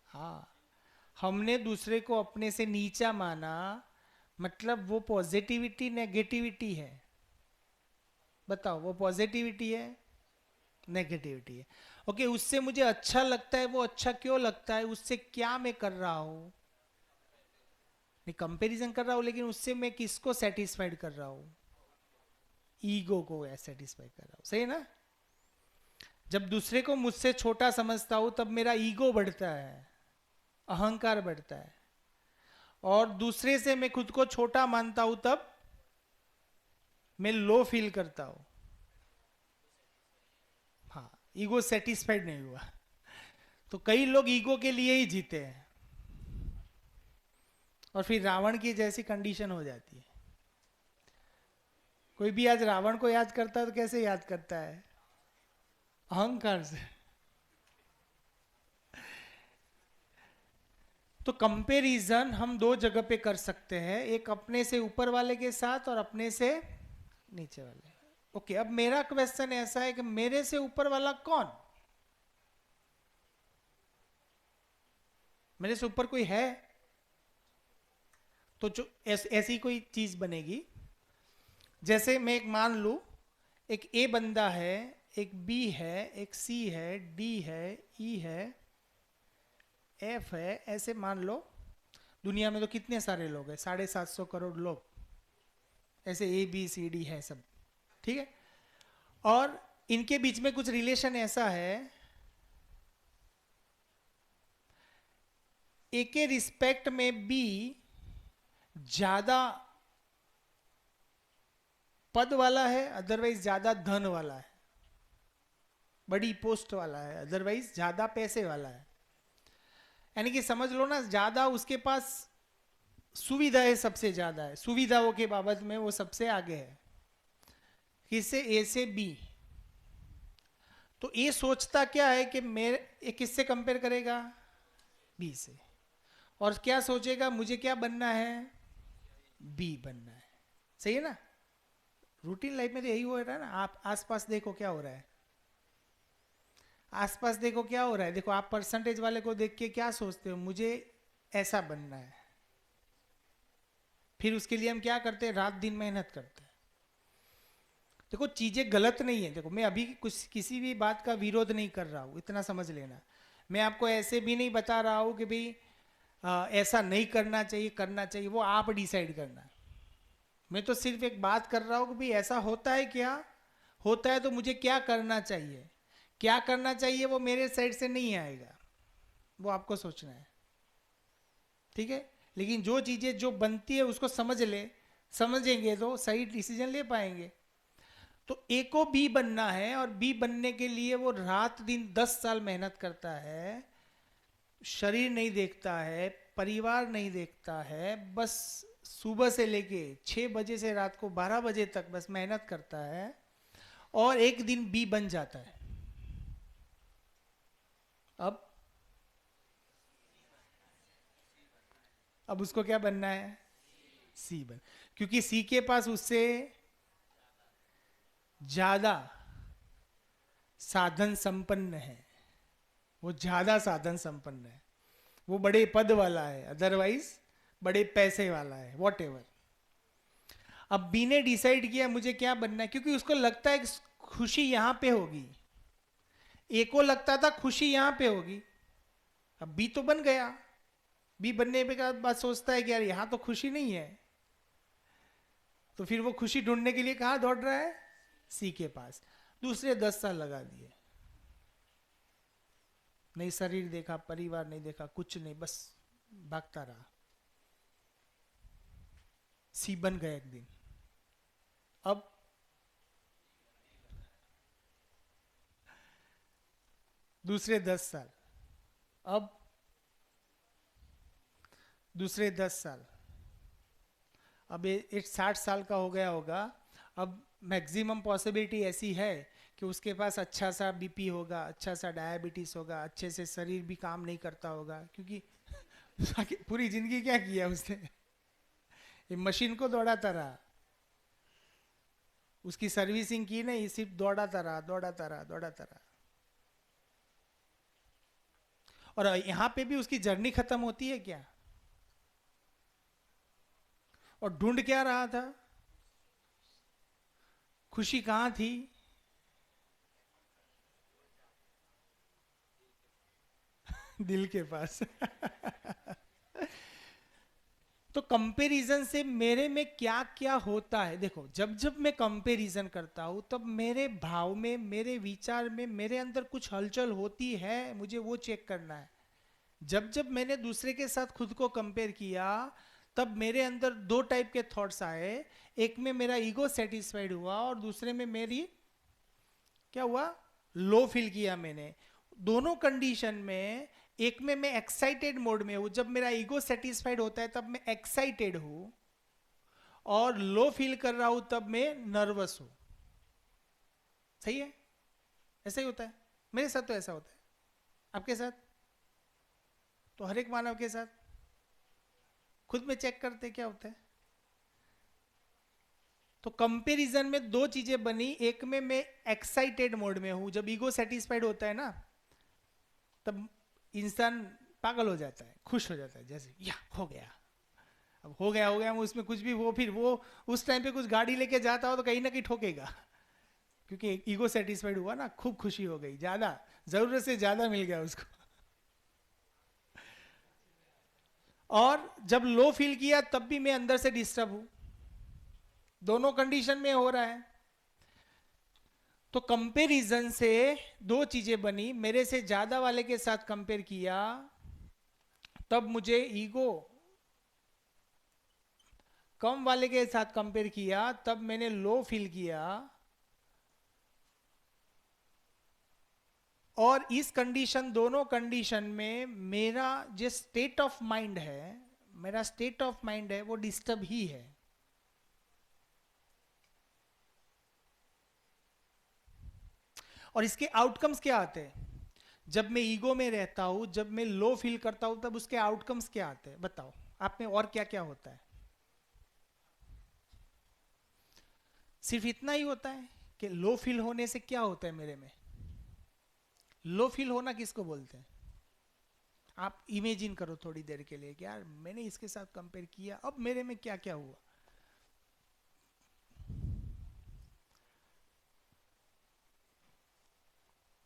हाँ, हमने दूसरे को अपने से नीचा माना, मतलब वो पॉजिटिविटी नेगेटिविटी है? बताओ, वो पॉजिटिविटी है नेगेटिविटी है? ओके, उससे मुझे अच्छा लगता है, वो अच्छा क्यों लगता है? उससे क्या मैं कर रहा हूं? मैं कंपैरिजन कर रहा हूं, लेकिन उससे मैं किसको सेटिस्फाइड कर रहा हूं? ईगो को सेटिस्फाई कर रहा हूं। सही है ना। जब दूसरे को मुझसे छोटा समझता हूं तब मेरा ईगो बढ़ता है, अहंकार बढ़ता है। और दूसरे से मैं खुद को छोटा मानता हूं तब मैं लो फील करता हूं। हाँ, ईगो सेटिस्फाइड नहीं हुआ। तो कई लोग ईगो के लिए ही जीते हैं और फिर रावण की जैसी कंडीशन हो जाती है। कोई भी आज रावण को याद करता है तो कैसे याद करता है? अहंकार से। तो कंपैरिजन हम दो जगह पे कर सकते हैं, एक अपने से ऊपर वाले के साथ और अपने से नीचे वाले। ओके, अब मेरा क्वेश्चन ऐसा है कि मेरे से ऊपर वाला कौन? मेरे से ऊपर कोई है? तो जो ऐसी कोई चीज बनेगी, जैसे मैं एक मान लू, एक ए बंदा है, एक बी है, एक सी है, डी है, ई है, एफ है, ऐसे मान लो। दुनिया में तो कितने सारे लोग हैं, 750 करोड़ लोग, ऐसे ABCD है सब, ठीक है। और इनके बीच में कुछ रिलेशन ऐसा है, ए के रिस्पेक्ट में बी ज्यादा पद वाला है, अदरवाइज ज्यादा धन वाला है, बड़ी पोस्ट वाला है, अदरवाइज ज्यादा पैसे वाला है। यानी कि समझ लो ना, ज्यादा उसके पास सुविधाएं सबसे ज्यादा है, सुविधाओं के बाबत में वो सबसे आगे है, किससे, ए से बी। तो ए सोचता क्या है कि मेरे किससे कंपेयर करेगा, बी से, और क्या सोचेगा, मुझे क्या बनना है, बी बनना है। सही है ना, रूटीन लाइफ में तो यही हो रहा है ना। आप आसपास देखो क्या हो रहा है, आसपास देखो क्या हो रहा है। देखो आप परसेंटेज वाले को देख के क्या सोचते हो, मुझे ऐसा बनना है, फिर उसके लिए हम क्या करते हैं, रात दिन मेहनत करते हैं। देखो चीजें गलत नहीं है, देखो मैं अभी कुछ किसी भी बात का विरोध नहीं कर रहा हूं, इतना समझ लेना। मैं आपको ऐसे भी नहीं बता रहा हूं कि भाई ऐसा नहीं करना चाहिए, करना चाहिए, वो आप डिसाइड करना। मैं तो सिर्फ एक बात कर रहा हूं कि भाई ऐसा होता है, क्या होता है तो मुझे क्या करना चाहिए, क्या करना चाहिए वो मेरे साइड से नहीं आएगा, वो आपको सोचना है, ठीक है। लेकिन जो चीजें जो बनती है उसको समझेंगे तो सही डिसीजन ले पाएंगे। तो ए को बी बनना है, और बी बनने के लिए वो रात दिन 10 साल मेहनत करता है, शरीर नहीं देखता है, परिवार नहीं देखता है, बस सुबह से लेके 6 बजे से रात को 12 बजे तक बस मेहनत करता है, और एक दिन बी बन जाता है। अब उसको क्या बनना है, सी बन, क्योंकि सी के पास उससे ज्यादा साधन संपन्न है, वो ज्यादा साधन संपन्न है, वो बड़े पद वाला है, अदरवाइज बड़े पैसे वाला है, वॉट एवर। अब बी ने डिसाइड किया मुझे क्या बनना है, क्योंकि उसको लगता है कि खुशी यहां पे होगी, ए को लगता था खुशी यहां पे होगी। अब बी तो बन गया, बी बनने के बाद सोचता है कि यार यहां तो खुशी नहीं है, तो फिर वो खुशी ढूंढने के लिए कहां दौड़ रहा है, सी के पास। दूसरे 10 साल लगा दिए, नहीं शरीर देखा, परिवार नहीं देखा, कुछ नहीं, बस भागता रहा। सी बन गया एक दिन। अब दूसरे 10 साल, अब दूसरे 10 साल, अब ये 60 साल का हो गया होगा। अब मैक्सिमम पॉसिबिलिटी ऐसी है कि उसके पास अच्छा सा बीपी होगा, अच्छा सा डायबिटीज होगा, अच्छे से शरीर भी काम नहीं करता होगा, क्योंकि पूरी जिंदगी क्या किया उसने, ये मशीन को दौड़ाता रहा, उसकी सर्विसिंग की नहीं, सिर्फ दौड़ाता रहा, दौड़ाता रहा, दौड़ाता रहा। और यहां पे भी उसकी जर्नी खत्म होती है क्या, और ढूंढ क्या रहा था, खुशी कहां थी, दिल के पास। तो कंपैरिजन से मेरे में क्या क्या होता है, देखो जब जब मैं कंपैरिजन करता हूं तब मेरे भाव में, मेरे विचार में, मेरे अंदर कुछ हलचल होती है, मुझे वो चेक करना है। जब जब मैंने दूसरे के साथ खुद को कंपेयर किया तब मेरे अंदर 2 टाइप के थॉट्स आए, एक में मेरा ईगो सेटिस्फाइड हुआ और दूसरे में मेरी क्या हुआ, लो फील किया मैंने। दोनों कंडीशन में, एक में मैं एक्साइटेड मोड में हूं, जब मेरा ईगो सेटिस्फाइड होता है तब मैं एक्साइटेड हूं, और लो फील कर रहा हूं तब मैं नर्वस हूं। सही है, ऐसा ही होता है, मेरे साथ तो ऐसा होता है, आपके साथ तो हर एक मानव के साथ। खुद में चेक करते क्या होता है। तो कंपैरिजन में 2 चीजें बनी, एक में मैं एक्साइटेड मोड में हूं, जब ईगो सेटिस्फाइड होता है ना तब इंसान पागल हो जाता है, खुश हो जाता है, जैसे या हो गया, अब हो गया मैं उसमें कुछ भी, वो फिर वो उस टाइम पे कुछ गाड़ी लेके जाता हो तो कहीं ना कहीं ठोकेगा, क्योंकि ईगो सेटिस्फाइड हुआ ना, खूब खुशी हो गई, ज्यादा, जरूरत से ज्यादा मिल गया उसको। और जब लो फील किया तब भी मैं अंदर से डिस्टर्ब हूं, दोनों कंडीशन में हो रहा है। तो कंपैरिजन से दो चीजें बनी, मेरे से ज्यादा वाले के साथ कंपेयर किया तब मुझे ईगो, कम वाले के साथ कंपेयर किया तब मैंने लो फील किया। और इस कंडीशन, दोनों कंडीशन में मेरा जो स्टेट ऑफ माइंड है, मेरा स्टेट ऑफ माइंड है वो डिस्टर्ब ही है। और इसके आउटकम्स क्या आते हैं? जब मैं ईगो में रहता हूं, जब मैं लो फील करता हूं, तब उसके आउटकम्स क्या आते हैं? बताओ आप में और क्या क्या होता है? सिर्फ इतना ही होता है कि लो फील होने से क्या होता है मेरे में? लो फील होना किसको बोलते हैं? आप इमेजिन करो थोड़ी देर के लिए कि यार मैंने इसके साथ कंपेयर किया, अब मेरे में क्या क्या हुआ।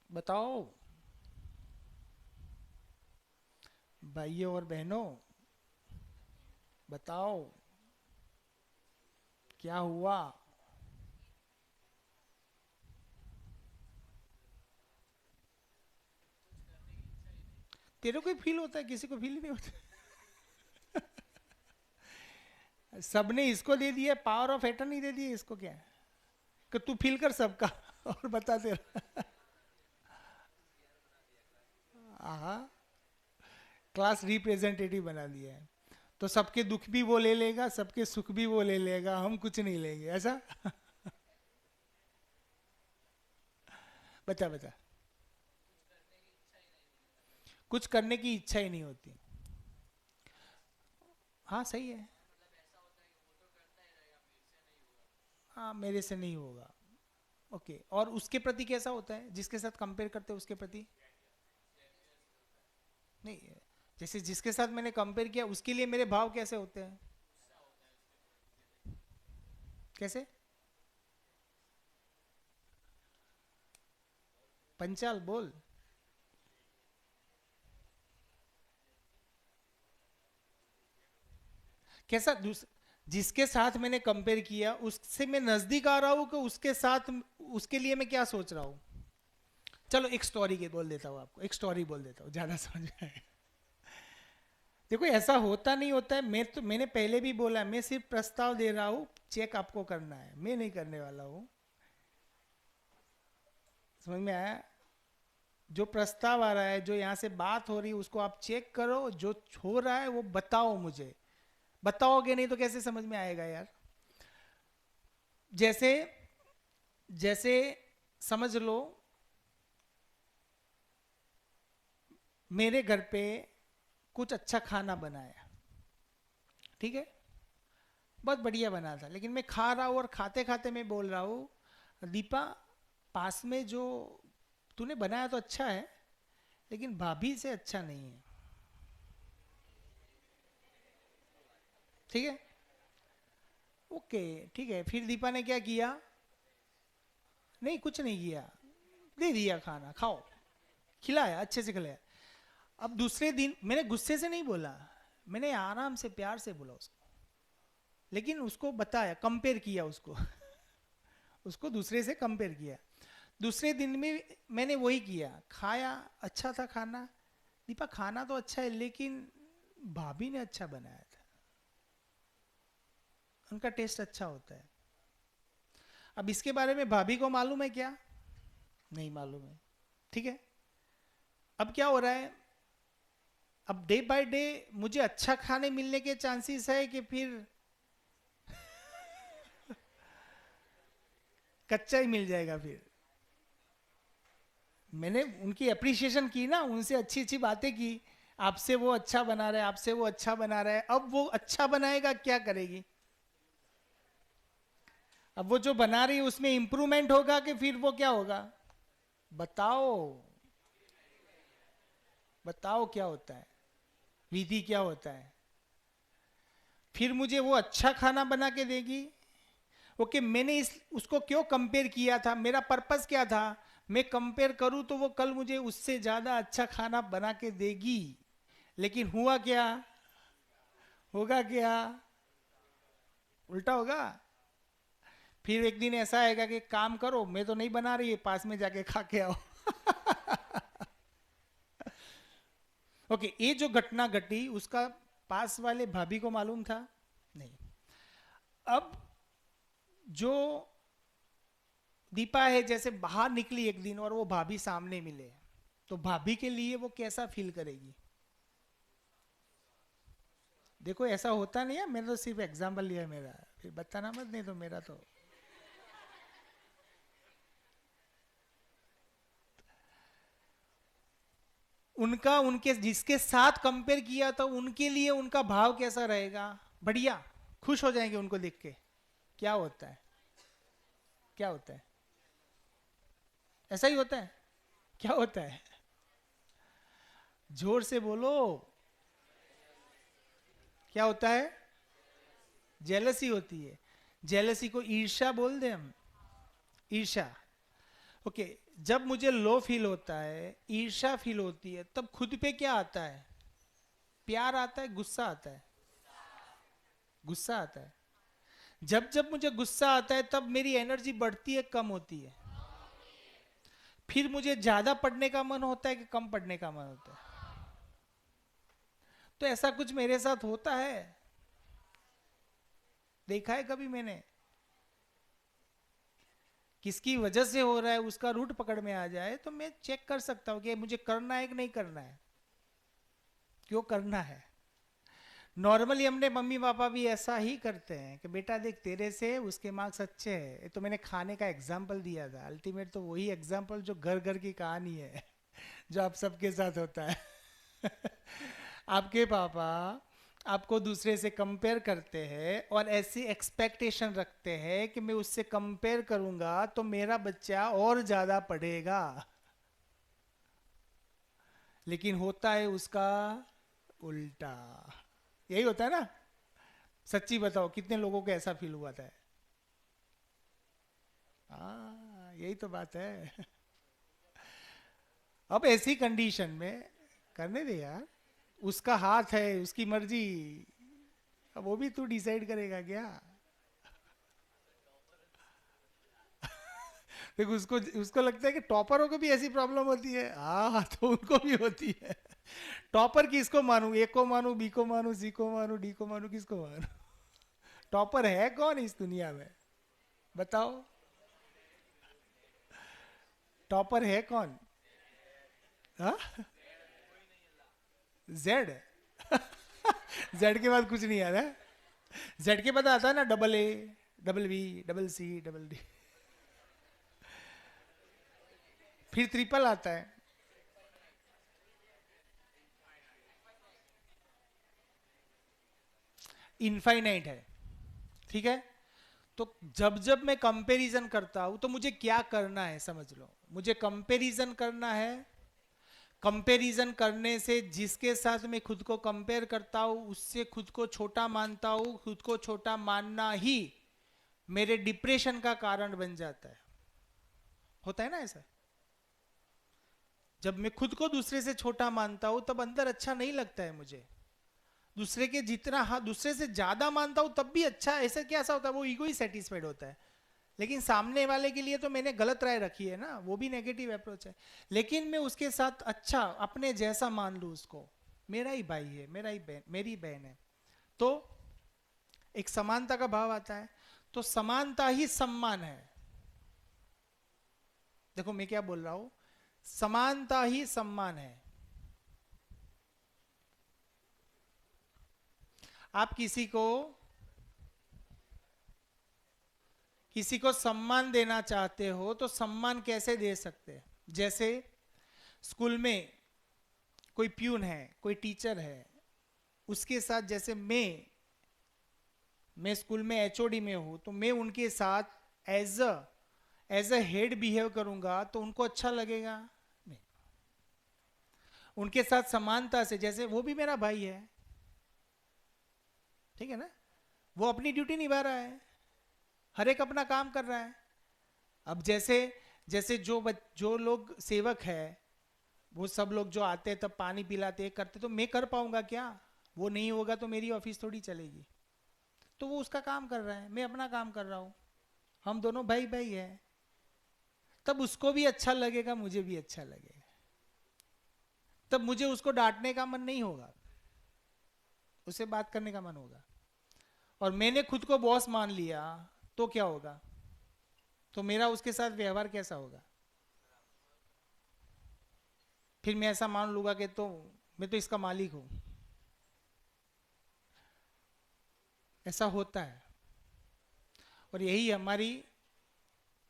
बताओ भाइयों और बहनों, बताओ क्या हुआ? तेरे को ही फील होता है, किसी को फील ही नहीं होता। सबने इसको दे दिया पावर ऑफ एटर्नी, दे दिया इसको, क्या है कि तू फील कर सबका और बता तेरा। क्लास रिप्रेजेंटेटिव बना दिया है, तो सबके दुख भी वो ले लेगा, सबके सुख भी वो ले लेगा, हम कुछ नहीं लेंगे, ऐसा? बता बता। कुछ करने की इच्छा ही नहीं होती। हाँ सही है, हाँ मेरे से नहीं होगा, ओके। और उसके प्रति कैसा होता है? जिसके साथ कंपेयर करते हैं उसके प्रति नहीं, जैसे जिसके साथ मैंने कंपेयर किया उसके लिए मेरे भाव कैसे होते हैं? कैसे? पंचाल बोल। कैसा? जिसके साथ मैंने कंपेयर किया उससे मैं नजदीक आ रहा हूं कि उसके साथ, उसके लिए मैं क्या सोच रहा हूं? चलो एक स्टोरी के बोल देता हूं आपको, एक स्टोरी बोल देता हूं, ज्यादा समझ में आएगा। देखो ऐसा होता नहीं होता है, मैंने पहले भी बोला, मैं सिर्फ प्रस्ताव दे रहा हूं, चेक आपको करना है, मैं नहीं करने वाला हूं। समझ में आया? जो प्रस्ताव आ रहा है, जो यहां से बात हो रही है, उसको आप चेक करो, जो हो रहा है वो बताओ मुझे। बताओगे नहीं तो कैसे समझ में आएगा यार? जैसे जैसे समझ लो मेरे घर पे कुछ अच्छा खाना बनाया, ठीक है, बहुत बढ़िया बना था, लेकिन मैं खा रहा हूं और खाते खाते मैं बोल रहा हूं, दीपा पास में जो तूने बनाया तो अच्छा है, लेकिन भाभी से अच्छा नहीं है। ठीक है, ओके ठीक है। फिर दीपा ने क्या किया? नहीं कुछ नहीं किया, दे दिया खाना, खाओ, खिलाया, अच्छे से खिलाया। अब दूसरे दिन मैंने गुस्से से नहीं बोला, मैंने आराम से प्यार से बोला उसको, लेकिन उसको बताया, कंपेयर किया उसको उसको दूसरे से कंपेयर किया। दूसरे दिन में मैंने वही किया, खाया, अच्छा था खाना, दीपा खाना तो अच्छा है लेकिन भाभी ने अच्छा बनाया था, उनका टेस्ट अच्छा होता है। अब इसके बारे में भाभी को मालूम है क्या? नहीं मालूम है, ठीक है। अब क्या हो रहा है? अब डे बाय डे मुझे अच्छा खाने मिलने के चांसेस है कि फिर कच्चा ही मिल जाएगा? फिर मैंने उनकी अप्रिसिएशन की ना, उनसे अच्छी अच्छी बातें की, आपसे वो अच्छा बना रहा है, आपसे वो अच्छा बना रहा है। अब वो अच्छा बनाएगा, क्या करेगी? अब वो जो बना रही है उसमें इंप्रूवमेंट होगा कि फिर वो क्या होगा? बताओ बताओ क्या होता है, विधि क्या होता है? फिर मुझे वो अच्छा खाना बना के देगी। ओके, मैंने उसको क्यों कंपेयर किया था? मेरा पर्पस क्या था? मैं कंपेयर करूं तो वो कल मुझे उससे ज्यादा अच्छा खाना बना के देगी, लेकिन हुआ क्या? होगा क्या? उल्टा होगा। फिर एक दिन ऐसा आएगा कि काम करो, मैं तो नहीं बना रही है, पास में जाके खा के आओ। ओके, ये जो घटना घटी उसका पास वाले भाभी को मालूम था? नहीं। अब जो दीपा है जैसे बाहर निकली एक दिन और वो भाभी सामने मिले, तो भाभी के लिए वो कैसा फील करेगी? देखो ऐसा होता नहीं है, मैंने तो सिर्फ एग्जाम्पल लिया मेरा, फिर बताना मत, नहीं तो मेरा तो उनका उनके जिसके साथ कंपेयर किया था उनके लिए उनका भाव कैसा रहेगा? बढ़िया, खुश हो जाएंगे उनको देख के। क्या होता है? क्या होता है? ऐसा ही होता है? क्या होता है? जोर से बोलो। क्या होता है? जेलसी होती है। जेलसी को ईर्ष्या बोल दे हम, ईर्ष्या। ओके, जब मुझे लो फील होता है, ईर्ष्या फील होती है, तब खुद पे क्या आता है? प्यार आता है, गुस्सा आता है? गुस्सा आता है। जब जब मुझे गुस्सा आता है तब मेरी एनर्जी बढ़ती है, कम होती है? फिर मुझे ज्यादा पढ़ने का मन होता है कि कम पढ़ने का मन होता है? तो ऐसा कुछ मेरे साथ होता है, देखा है कभी मैंने? किसकी वजह से हो रहा है उसका रूट पकड़ में आ जाए तो मैं चेक कर सकता हूं कि मुझे करना है कि नहीं करना है, क्यों करना है। नॉर्मली हमने मम्मी पापा भी ऐसा ही करते हैं कि बेटा देख तेरे से उसके मार्क्स अच्छे हैं। तो मैंने खाने का एग्जाम्पल दिया था, अल्टीमेट तो वही एग्जाम्पल जो घर घर की कहानी है, जो आप सबके साथ होता है। आपके पापा आपको दूसरे से कंपेयर करते हैं और ऐसी एक्सपेक्टेशन रखते हैं कि मैं उससे कंपेयर करूंगा तो मेरा बच्चा और ज्यादा पढ़ेगा, लेकिन होता है उसका उल्टा। यही होता है ना? सच्ची बताओ, कितने लोगों को ऐसा फील हुआ था? यही तो बात है। अब ऐसी कंडीशन में करने दे यार, उसका हाथ है, उसकी मर्जी, अब वो भी तू डिसाइड करेगा क्या? देखो उसको उसको लगता है कि टॉपरों को भी ऐसी प्रॉब्लम होती है। हाँ, तो उनको भी होती है। टॉपर किसको मानूं? ए को मानूं, बी को मानूं, सी को मानूं, डी को मानूं, किसको मानूं? टॉपर है कौन इस दुनिया में? बताओ, टॉपर है कौन? हाँ, जेड। जेड के बाद कुछ नहीं आता। जेड के बाद आता है ना double A, double B, double C, double D, फिर ट्रिपल आता है। इनफाइनाइट है, ठीक है? तो जब जब मैं कंपैरिजन करता हूं तो मुझे क्या करना है समझ लो। मुझे कंपैरिजन करना है। कंपैरिजन करने से जिसके साथ मैं खुद को कंपेयर करता हूं उससे खुद को छोटा मानता हूं। खुद को छोटा मानना ही मेरे डिप्रेशन का कारण बन जाता है। होता है ना ऐसा? जब मैं खुद को दूसरे से छोटा मानता हूं तब अंदर अच्छा नहीं लगता है मुझे। दूसरे के जितना, हाँ, दूसरे से ज्यादा मानता हूं तब भी अच्छा, ऐसा क्या ऐसा होता है? वो ईगो ही सेटिस्फाइड होता है। लेकिन सामने वाले के लिए तो मैंने गलत राय रखी है ना, वो भी नेगेटिव अप्रोच है। लेकिन मैं उसके साथ अच्छा अपने जैसा मान लूं उसको, मेरा ही भाई है, मेरा ही बहन, मेरी बहन है, तो एक समानता का भाव आता है। तो समानता ही सम्मान है। देखो मैं क्या बोल रहा हूं, समानता ही सम्मान है। आप किसी को सम्मान देना चाहते हो तो सम्मान कैसे दे सकते हैं? जैसे स्कूल में कोई प्यून है, कोई टीचर है, उसके साथ जैसे मैं स्कूल में एचओडी में हूं तो मैं उनके साथ एज अ हेड बिहेव करूंगा तो उनको अच्छा लगेगा? नहीं। उनके साथ समानता से, जैसे वो भी मेरा भाई है, ठीक है ना, वो अपनी ड्यूटी निभा रहा है, हर एक अपना काम कर रहा है। अब जैसे जो लोग सेवक है, वो सब लोग जो आते हैं तब पानी पिलाते करते, तो मैं कर पाऊंगा क्या? वो नहीं होगा तो मेरी ऑफिस थोड़ी चलेगी। तो वो उसका काम कर रहा है, मैं अपना काम कर रहा हूँ, हम दोनों भाई भाई हैं। तब उसको भी अच्छा लगेगा, मुझे भी अच्छा लगेगा। तब मुझे उसको डांटने का मन नहीं होगा, उससे बात करने का मन होगा। और मैंने खुद को बॉस मान लिया तो क्या होगा? तो मेरा उसके साथ व्यवहार कैसा होगा? फिर मैं ऐसा मान लूंगा कि तो मैं तो इसका मालिक हूं। ऐसा होता है, और यही हमारी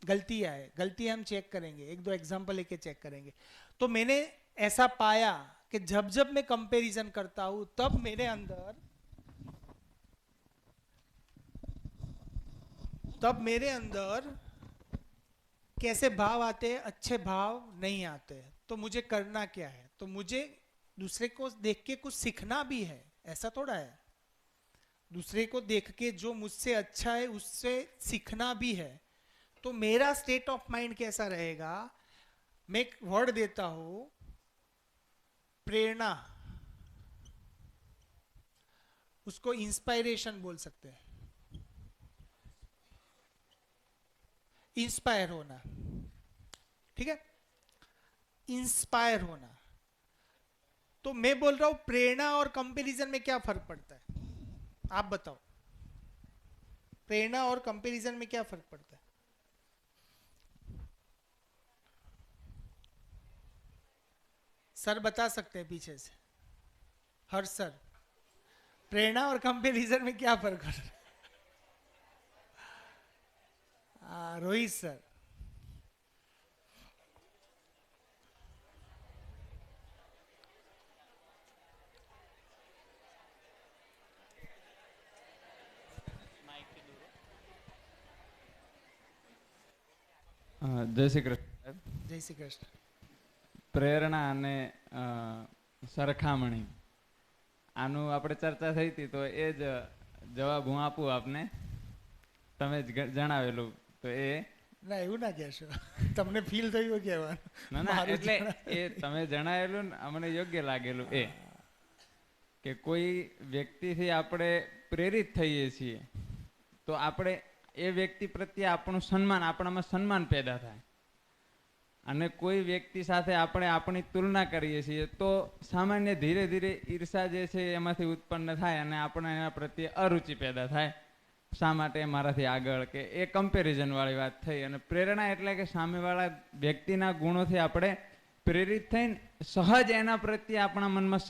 गलतियां है। गलतियां हम चेक करेंगे, एक दो एग्जांपल लेके चेक करेंगे। तो मैंने ऐसा पाया कि जब जब मैं कंपैरिजन करता हूं तब मेरे अंदर कैसे भाव आते हैं? अच्छे भाव नहीं आते। तो मुझे करना क्या है? तो मुझे दूसरे को देख के कुछ सीखना भी है, ऐसा थोड़ा है। दूसरे को देख के जो मुझसे अच्छा है उससे सीखना भी है। तो मेरा स्टेट ऑफ माइंड कैसा रहेगा? मैं एक वर्ड देता हूं, प्रेरणा, उसको इंस्पायरेशन बोल सकते हैं। इंस्पायर होना, ठीक है, इंस्पायर होना। तो मैं बोल रहा हूं प्रेरणा और कंपैरिजन में क्या फर्क पड़ता है? आप बताओ, प्रेरणा और कंपैरिजन में क्या फर्क पड़ता है? सर बता सकते हैं पीछे से, हर सर, प्रेरणा और कंपैरिजन में क्या फर्क पड़ता है? रोहित सर, જય શ્રી કૃષ્ણ. જય શ્રી કૃષ્ણ. પ્રેરણા અને સરખામણી, આનું આપણે ચર્ચા થઈ હતી, તો એ જ જવાબ હું આપું આપને. તમે જ જણાવેલું તો એ ના એવું ના કહેશો, તમને ફીલ થયું કહેવાનું. ના ના, એટલે એ તમે જણાવેલું ને અમને યોગ્ય લાગેલું એ કે કોઈ વ્યક્તિથી આપણે પ્રેરિત થઈએ છીએ તો આપણે એ વ્યક્તિ પ્રત્યે આપણું સન્માન, આપણામાં સન્માન પેદા થાય. અને કોઈ વ્યક્તિ સાથે આપણે આપણી તુલના કરીએ છીએ તો સામાન્ય ધીરે ધીરે ઈર્ષા જે છે એમાંથી ઉત્પન્ન થાય અને આપણે એના પ્રત્યે અરુચિ પેદા થાય. શા માટે મારાથી આગળ, કે એ કમ્પેરિઝન વાળી વાત થઈ. અને પ્રેરણા એટલે કે સામેવાળા વ્યક્તિના ગુણોથી આપણે પ્રેરિત થઈને સહજ એના પ્રત્યે આપણા મનમાં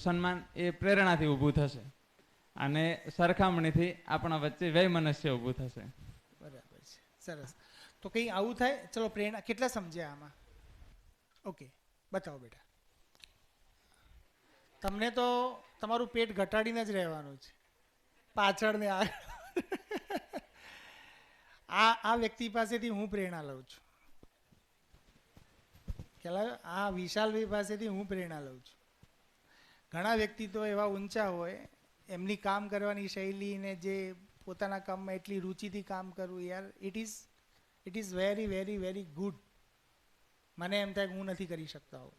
સન્માન એ પ્રેરણાથી ઊભું થશે. અને સરખામણીથી આપણા વચ્ચે વૈમનસ્ય ઊભું થશે. બરાબર છે, સરસ. તો કંઈ આવું થાય? ચલો, પ્રેરણા કેટલા સમજ્યા આમાં? ઓકે, બતાવો બેટા. તમને તો તમારું પેટ ઘટાડીને જ રહેવાનું છે, પાછળ ને આગળ. આ વ્યક્તિ પાસેથી હું પ્રેરણા લઉં છું. ખ્યાલ? આ વિશાલભાઈ પાસેથી હું પ્રેરણા લઉં છું. ઘણા વ્યક્તિત્વ એવા ઊંચા હોય, એમની કામ કરવાની શૈલી ને જે પોતાના કામમાં એટલી રુચિથી કામ કરવું, યાર, it is very very very good. મને એમ થાય કે હું નથી કરી શકતા હોઉં.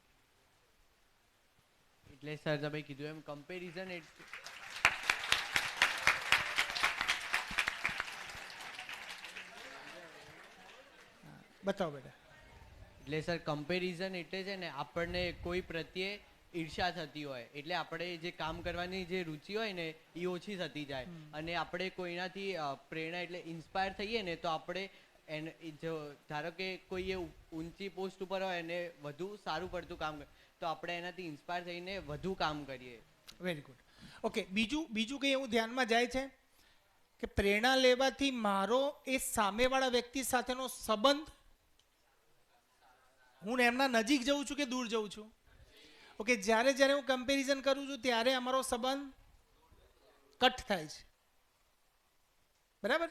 એટલે સર તમે કીધું એમ કમ્પેરિઝન બતાવો બેટા. એટલે સર કમ્પેરિઝન એટલે છે ને આપણને કોઈ પ્રત્યે ઈર્ષા થતી હોય, એટલે આપણે જે કામ કરવાની જે રુચિ હોય ને એ ઓછી થતી જાય. અને આપણે કોઈનાથી પ્રેરણા એટલે ઇન્સ્પાયર થઈએ ને તો આપણે જો ધારો કે કોઈ ઊંચી પોસ્ટ ઉપર હોય અને વધુ સારું પડતું કામ કરે તો આપણે એનાથી ઇન્સ્પાયર થઈને વધુ કામ કરીએ. Very good. ઓકે, બીજું કંઈ એવું ધ્યાનમાં જાય છે કે પ્રેરણા લેવાથી મારો એ સામેવાળા વ્યક્તિ સાથેનો સંબંધ, હું એમના નજીક જઉં છું કે દૂર જઉં છું? ઓકે, જ્યારે જ્યારે હું કમ્પેરિઝન કરું છું ત્યારે અમારો સંબંધ કટ થાય છે, બરાબર?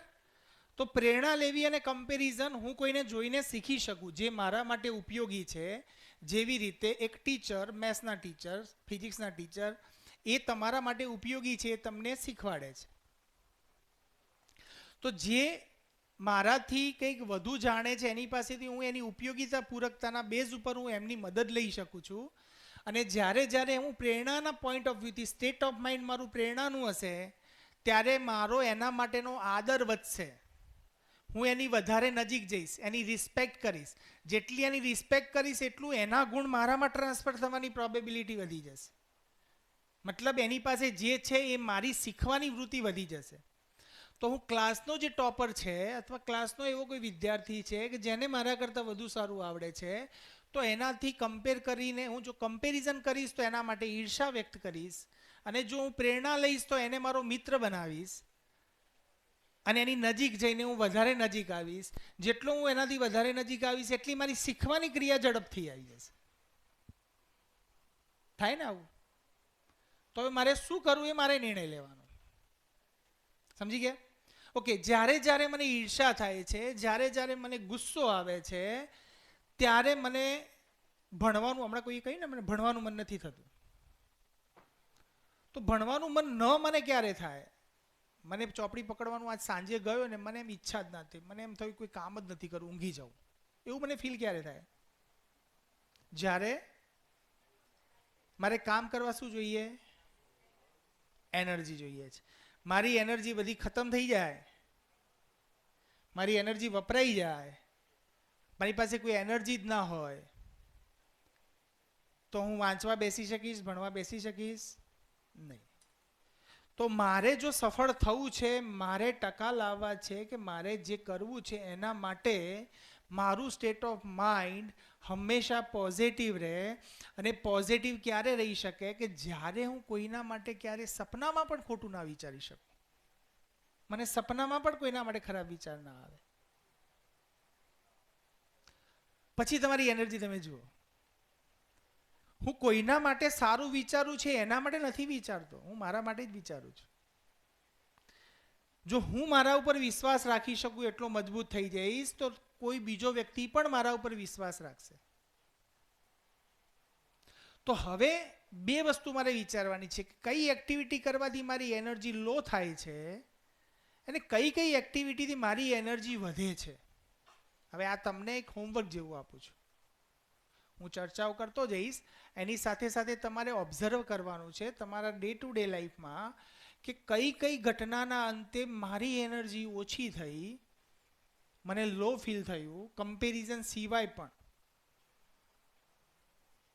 તો પ્રેરણા લેવી અને કમ્પેરિઝન હું કોઈને જોઈને શીખી શકું જે મારા માટે ઉપયોગી છે. જેવી રીતે એક ટીચર, મેથ્સના ટીચર, ફિઝિક્સના ટીચર, એ તમારા માટે ઉપયોગી છે, એ તમને શીખવાડે છે. તો જે મારાથી કંઈક વધુ જાણે છે એની પાસેથી હું એની ઉપયોગિતા પૂરકતાના બેઝ ઉપર હું એમની મદદ લઈ શકું છું. અને જ્યારે જ્યારે હું પ્રેરણાના પોઈન્ટ ઓફ વ્યૂથી સ્ટેટ ઓફ માઇન્ડ મારું પ્રેરણાનું હશે ત્યારે મારો એના માટેનો આદર વધશે. હું એની વધારે નજીક જઈશ, એની રિસ્પેક્ટ કરીશ. જેટલી એની રિસ્પેક્ટ કરીશ એટલું એના ગુણ મારામાં ટ્રાન્સફર થવાની પ્રોબેબિલિટી વધી જશે. મતલબ એની પાસે જે છે એ મારી શીખવાની વૃત્તિ વધી જશે. તો હું ક્લાસનો જે ટોપર છે અથવા ક્લાસનો એવો કોઈ વિદ્યાર્થી છે કે જેને મારા કરતાં વધુ સારું આવડે છે, તો એનાથી કમ્પેર કરીને હું જો કમ્પેરિઝન કરીશ તો એના માટે ઈર્ષા વ્યક્ત કરીશ, અને જો હું પ્રેરણા લઈશ તો એને મારો મિત્ર બનાવીશ અને એની નજીક જઈને હું વધારે નજીક આવીશ. જેટલો હું એનાથી વધારે નજીક આવીશ એટલી મારી શીખવાની ક્રિયા ઝડપથી આવી જશે. થાય ને આવું? તો હવે મારે શું કરવું એ મારે નિર્ણય લેવાનો. સમજી ગયા? ઓકે, જ્યારે જ્યારે મને ઈર્ષા થાય છે, જ્યારે જ્યારે મને ગુસ્સો આવે છે, ત્યારે મને ભણવાનું, હમણાં કોઈ કહ્યું ને મને ભણવાનું મન નથી થતું, તો ભણવાનું મન ન મને ક્યારે થાય? મને ચોપડી પકડવાનું આજ સાંજે ગયો ને મને એમ ઈચ્છા જ નથી, મને એમ થયું કોઈ કામ જ નથી કરવું, ઊંઘી જાઉં, એવું મને ફીલ ક્યારે થાય? જ્યારે મારે કામ કરવા શું જોઈએ? એનર્જી જોઈએ છે. મારી એનર્જી બધી ખતમ થઈ જાય, મારી એનર્જી વપરાઈ જાય, મારી પાસે કોઈ એનર્જી જ ના હોય, તો હું વાંચવા બેસી શકીશ, ભણવા બેસી શકીશ નહીં. તો મારે જો સફળ થવું છે, મારે ટકા લાવવા છે, કે મારે જે કરવું છે એના માટે મારું સ્ટેટ ઓફ માઇન્ડ હંમેશા પોઝિટિવ રહે. અને પોઝિટિવ ક્યારે રહી શકે? કે જ્યારે હું કોઈના માટે ક્યારે સપનામાં પણ ખોટું ના વિચારી શકું, મને સપનામાં પણ કોઈના માટે ખરાબ વિચાર ના આવે. પછી તમારી એનર્જી તમે જુઓ. હું કોઈના માટે સારું વિચારું છે એના માટે નથી વિચારતો, હું મારા માટે જ વિચારું છું. જો હું મારા ઉપર વિશ્વાસ રાખી શકું એટલો મજબૂત થઈ જઈશ તો કોઈ બીજો વ્યક્તિ પણ મારા ઉપર વિશ્વાસ રાખશે. તો હવે બે વસ્તુ મારે વિચારવાની છે કે કઈ એક્ટિવિટી કરવાથી મારી એનર્જી લો થાય છે અને કઈ કઈ એક્ટિવિટીથી મારી એનર્જી વધે છે. હવે આ તમને એક હોમવર્ક જેવું આપું છું. હું ચર્ચાઓ કરતો જઈશ, એની સાથે સાથે તમારે ઓબ્ઝર્વ કરવાનું છે તમારા ડે ટુ ડે લાઈફમાં કે કઈ કઈ ઘટનાના અંતે મારી એનર્જી ઓછી થઈ, મને લો ફીલ થયું, કમ્પેરિઝન સિવાય પણ.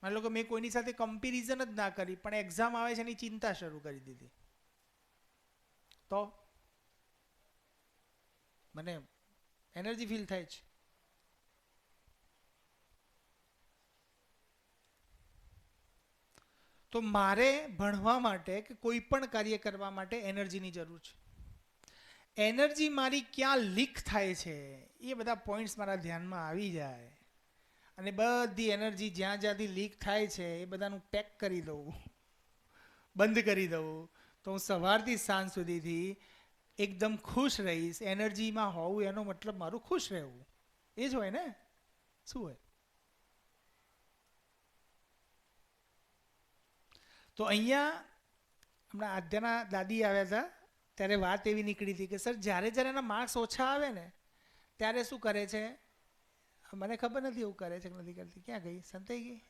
માની લો કે મેં કોઈની સાથે કમ્પેરિઝન જ ના કરી પણ એક્ઝામ આવે છે એની ચિંતા શરૂ કરી દીધી, તો મને એનર્જી ફીલ થાય છે. તો મારે ભણવા માટે કે કોઈ પણ કાર્ય કરવા માટે એનર્જીની જરૂર છે. એનર્જી મારી ક્યાં લીક થાય છે એ બધા પોઈન્ટ્સ મારા ધ્યાનમાં આવી જાય અને બધી એનર્જી જ્યાં જ્યાંથી લીક થાય છે એ બધાનું પેક કરી દઉં, બંધ કરી દઉં, તો હું સવારથી સાંજ સુધીથી એકદમ ખુશ રહીશ. એનર્જીમાં હોવું એનો મતલબ મારું ખુશ રહેવું એ જ હોય ને. શું હોય? તો અહીંયા હમણાં આદ્યાના દાદી આવ્યા હતા ત્યારે વાત એવી નીકળી હતી કે સર જ્યારે જ્યારે એના માર્ક્સ ઓછા આવે ને ત્યારે શું કરે છે, મને ખબર નથી એવું કરે છે કે નથી કરતી. ક્યાં ગઈ? સંતાઈ ગઈ?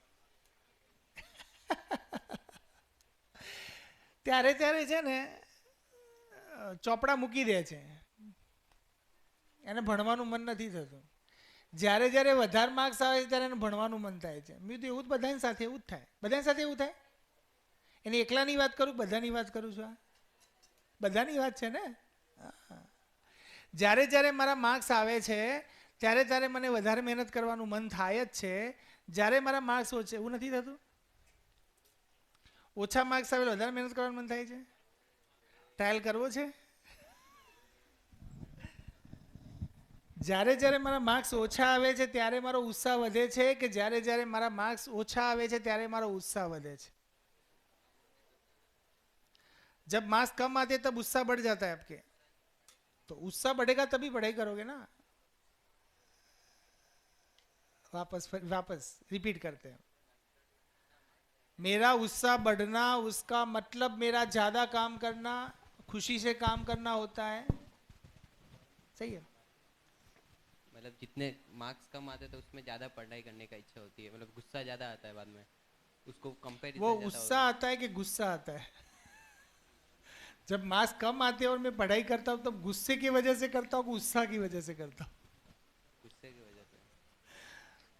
ત્યારે ત્યારે છે ને ચોપડા મૂકી દે છે, એને ભણવાનું મન નથી થતું. જ્યારે જ્યારે વધારે માર્ક્સ આવે છે ત્યારે એને ભણવાનું મન થાય છે. મેં તો એવું જ બધાની સાથે એવું જ થાય. બધાની સાથે એવું થાય. એની એકલાની વાત કરું, બધાની વાત કરું છું. આ બધાની વાત છે ને. જ્યારે જ્યારે મારા માર્ક્સ આવે છે ત્યારે ત્યારે મને વધારે મહેનત કરવાનું મન થાય જ છે. જ્યારે મારા માર્ક્સ ઓછે એવું નથી થતું. ઓછા માર્ક્સ આવે વધારે મહેનત કરવાનું મન થાય છે. ટ્રાયલ કરવો છે. જ્યારે જ્યારે મારા માર્ક્સ ઓછા આવે છે ત્યારે મારો ઉત્સાહ વધે છે કે જ્યારે જ્યારે મારા માર્ક્સ ઓછા આવે છે ત્યારે મારો ઉત્સાહ વધે છે? जब मार्क्स कम आते तब उत्साह बढ़ जाता है आपके, तो उत्साह बढ़ेगा तभी पढ़ाई करोगे ना. वापस रिपीट करते हैं. मेरा उत्साह बढ़ना उसका मतलब मेरा ज्यादा काम करना, खुशी से काम करना होता है. सही है. मतलब जितने मार्क्स कम आते तो उसमें ज़्यादा पढ़ाई करने का इच्छा होती है, मतलब गुस्सा ज़्यादा आता है बाद में. उसको कंपेरिजन वो उत्साह आता है कि गुस्सा आता है? जब मार्क्स कम आते हैं और मैं पढ़ाई करता हूँ तब गुस्से की वजह से करता हूँ, उत्साह की वजह से करता हूँ? गुस्से की वजह से।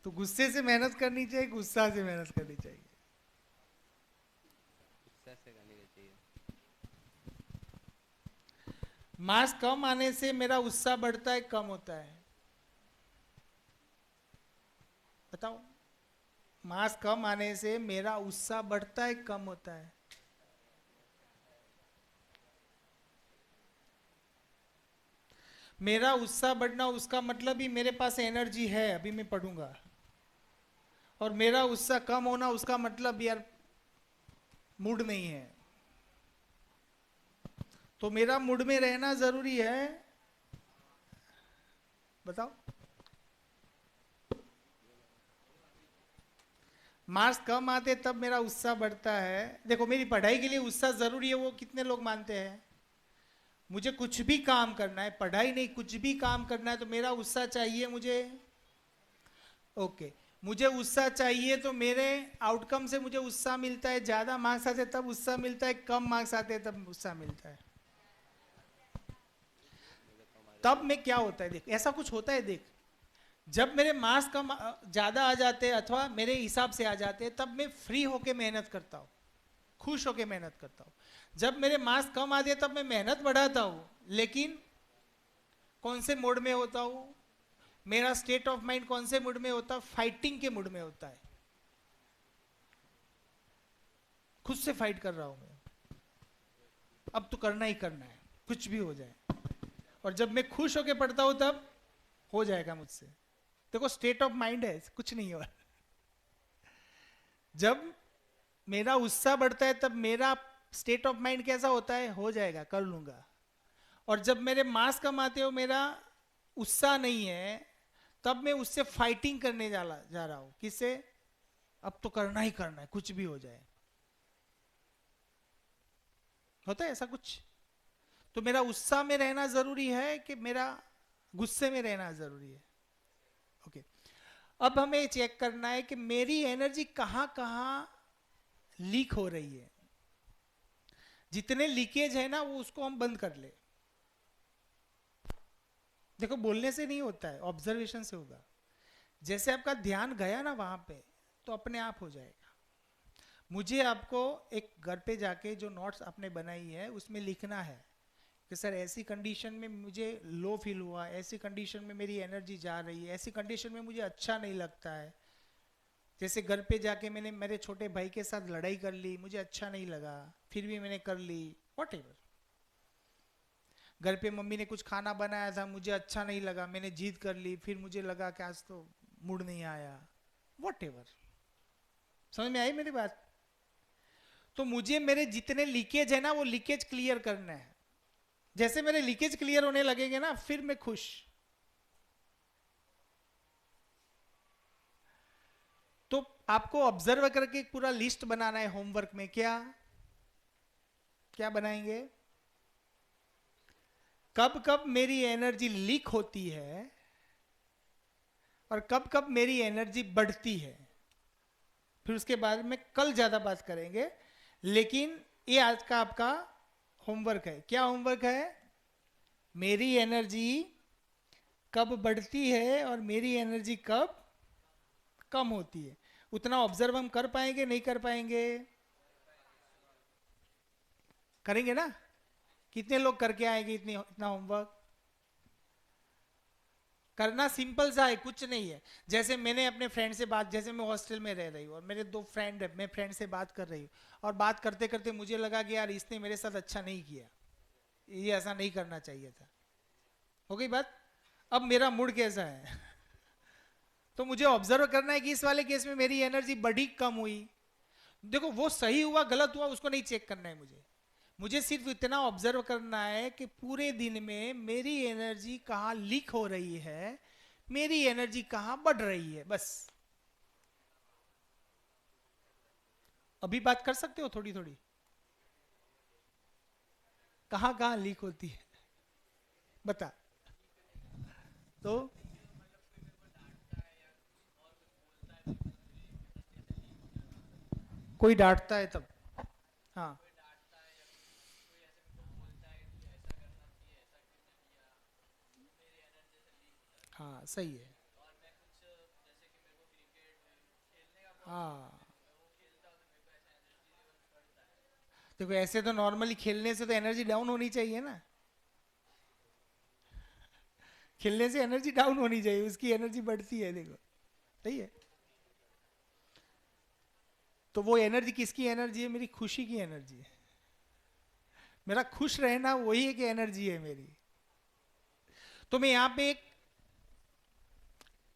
तो गुस्से से मेहनत करनी चाहिए, गुस्सा से मेहनत करनी चाहिए? गुस्सा से करनी चाहिए। मार्क्स कम आने से मेरा उत्साह बढ़ता है, कम होता है? बताओ, मार्क्स कम आने से मेरा उत्साह बढ़ता है, कम होता है? मेरा उत्साह बढ़ना, उसका मतलब ही मेरे पास एनर्जी है, अभी मैं पढ़ूंगा। और मेरा उत्साह कम होना, उसका मतलब यार मूड नहीं है। तो मेरा मूड में रहना जरूरी है? बताओ। मार्क्स कम आते तब मेरा उत्साह बढ़ता है। देखो, मेरी पढ़ाई के लिए उत्साह जरूरी है, वो कितने लोग मानते हैं? मुझे कुछ भी काम करना है, पढ़ाई नहीं, कुछ भी काम करना है तो मेरा उत्साह चाहिए मुझे। ओके, मुझे उत्साह चाहिए तो मेरे आउटकम से मुझे उत्साह मिलता है। ज्यादा मार्क्स आते तब उत्साह मिलता है, कम मार्क्स आते तब उत्साह मिलता है। तब में क्या होता है, देख ऐसा कुछ होता है। देख, जब मेरे मार्क्स कम ज्यादा आ जाते हैं अथवा मेरे हिसाब से आ जाते हैं, तब मैं फ्री होके मेहनत करता हूँ, खुश होके मेहनत करता हूँ। जब मेरे मार्क्स कम आते हैं तब मैं मेहनत बढ़ाता हूँ, लेकिन कौन से मोड में होता हूँ? मेरा स्टेट ऑफ माइंड कौन से मूड में होता है? फाइटिंग के मूड में होता है। खुद से फाइट कर रहा हूं मैं, अब तो करना ही करना है, कुछ भी हो जाए। और जब मैं खुश होके पढ़ता हूं तब हो जाएगा मुझसे। देखो, स्टेट ऑफ माइंड है, कुछ नहीं हो। जब मेरा उत्साह बढ़ता है तब मेरा स्टेट ऑफ माइंड कैसा होता है? हो जाएगा, कर लूंगा। और जब मेरे मार्क्स कम आते हो, मेरा उत्साह नहीं है, तब मैं उससे फाइटिंग करने जा रहा हूं। किससे? अब तो करना ही करना है, कुछ भी हो जाए। होता है ऐसा कुछ? तो मेरा उत्साह में रहना जरूरी है कि मेरा गुस्से में रहना जरूरी है? ओके, अब हमें चेक करना है कि मेरी एनर्जी कहां कहां लीक हो रही है। जितने लीकेज है ना, वो उसको हम बंद कर ले। देखो, बोलने से नहीं होता है, ऑब्जर्वेशन से होगा। जैसे आपका ध्यान गया ना वहां पे, तो अपने आप हो जाएगा। मुझे आपको एक घर पे जाके जो नोट्स आपने बनाई है उसमें लिखना है कि सर ऐसी कंडीशन में मुझे लो फील हुआ, ऐसी कंडीशन में मेरी एनर्जी जा रही है, ऐसी कंडीशन में मुझे अच्छा नहीं लगता है। जैसे घर पे जाके मैंने मेरे छोटे भाई के साथ लड़ाई कर ली, मुझे अच्छा नहीं लगा, फिर भी मैंने कर ली, व्हाटएवर। घर पे मम्मी ने कुछ खाना बनाया था, मुझे अच्छा नहीं लगा, मैंने जिद कर ली, फिर मुझे लगा कि आज तो मूड नहीं आया, व्हाटएवर। समझ में आई मेरी बात? तो मुझे मेरे जितने लीकेज है ना, वो लीकेज क्लियर करना है। जैसे मेरे लीकेज क्लियर होने लगेंगे ना, फिर मैं खुश। तो आपको ऑब्जर्व करके एक पूरा लिस्ट बनाना है होमवर्क में। क्या क्या बनाएंगे? कब कब मेरी एनर्जी लीक होती है और कब कब मेरी एनर्जी बढ़ती है। फिर उसके बाद में कल ज्यादा बात करेंगे, लेकिन ये आज का आपका होमवर्क है। क्या होमवर्क है? मेरी एनर्जी कब बढ़ती है और मेरी एनर्जी कब कम होती है। उतना ऑब्जर्व हम कर पाएंगे, नहीं कर पाएंगे? करेंगे ना? कितने लोग करके आएंगे इतना होमवर्क? करना सिंपल सा है, कुछ नहीं है। जैसे मैंने अपने फ्रेंड से बात, जैसे मैं हॉस्टल में रह रही हूँ और मेरे दो फ्रेंड है, मैं फ्रेंड से बात कर रही हूँ और बात करते करते मुझे लगा कि यार इसने मेरे साथ अच्छा नहीं किया, ये ऐसा नहीं करना चाहिए था। हो गई बात? अब मेरा मूड कैसा है? तो मुझे ऑब्जर्व करना है कि इस वाले केस में मेरी एनर्जी बढ़ी कम हुई। देखो, वो सही हुआ गलत हुआ उसको नहीं चेक करना है मुझे सिर्फ इतना ऑब्जर्व करना है कि पूरे दिन में मेरी एनर्जी कहाँ लीक हो रही है, मेरी एनर्जी कहाँ बढ़ रही है, बस। अभी बात कर सकते हो थोड़ी थोड़ी? कहाँ कहाँ लीक होती है बता। तो कोई डांटता है तब, हाँ हाँ सही है, हाँ देखो ऐसे तो नॉर्मली खेलने से तो एनर्जी डाउन होनी चाहिए ना, खेलने से एनर्जी डाउन होनी चाहिए, उसकी एनर्जी बढ़ती है, देखो सही है। तो वो एनर्जी किसकी एनर्जी है? मेरी खुशी की एनर्जी है, मेरा खुश रहना वही एक एनर्जी है मेरी। तो मैं यहाँ पे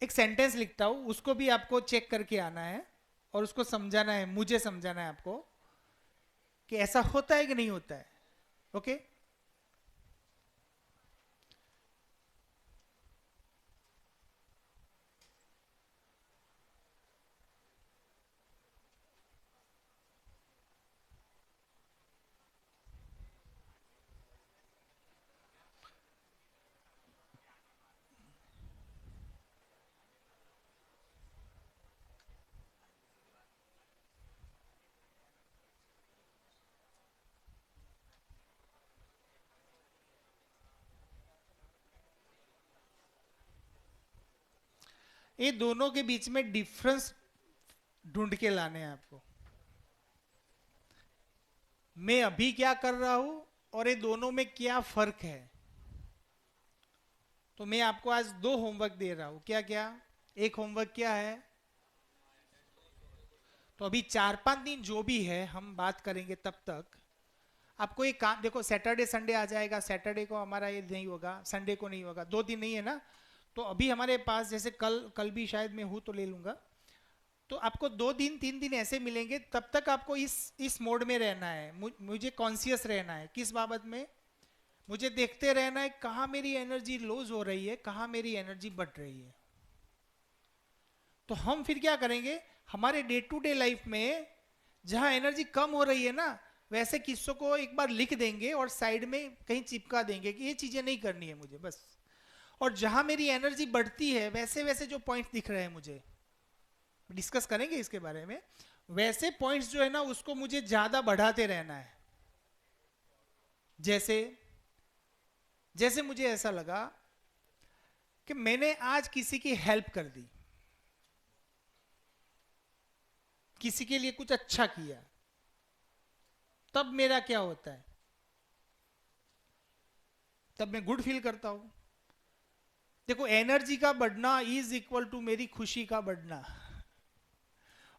एक सेंटेंस लिखता हूं, उसको भी आपको चेक करके आना है और उसको समझाना है, मुझे समझाना है आपको कि ऐसा होता है कि नहीं होता है। ओके ये दोनों के बीच में डिफरेंस ढूंढ के लाने हैं आपको। मैं अभी क्या कर रहा हूं और ये दोनों में क्या फर्क है। तो मैं आपको आज 2 होमवर्क दे रहा हूं। क्या क्या? एक होमवर्क क्या है? तो अभी 4-5 दिन जो भी है हम बात करेंगे, तब तक आपको एक काम, देखो सैटरडे संडे आ जाएगा, सैटरडे को हमारा ये नहीं होगा, संडे को नहीं होगा, 2 दिन नहीं है ना। तो अभी हमारे पास जैसे कल भी शायद मैं हूँ तो ले लूंगा, तो आपको 2 दिन 3 दिन ऐसे मिलेंगे, तब तक आपको इस मोड में रहना है। मुझे कॉन्शियस रहना है। किस बाबत में? मुझे देखते रहना है कहाँ मेरी एनर्जी लूज हो रही है, कहाँ मेरी एनर्जी बढ़ रही है। तो हम फिर क्या करेंगे, हमारे डे टू डे लाइफ में जहाँ एनर्जी कम हो रही है ना, वैसे किस्सों को एक बार लिख देंगे और साइड में कहीं चिपका देंगे कि ये चीजें नहीं करनी है मुझे बस। और जहां मेरी एनर्जी बढ़ती है, वैसे वैसे जो पॉइंट्स दिख रहे हैं, मुझे डिस्कस करेंगे इसके बारे में, वैसे पॉइंट्स जो है ना उसको मुझे ज्यादा बढ़ाते रहना है। जैसे मुझे ऐसा लगा कि मैंने आज किसी की हेल्प कर दी, किसी के लिए कुछ अच्छा किया, तब मेरा क्या होता है? तब मैं गुड फील करता हूं। देखो एनर्जी का बढ़ना इज इक्वल टू मेरी खुशी का बढ़ना,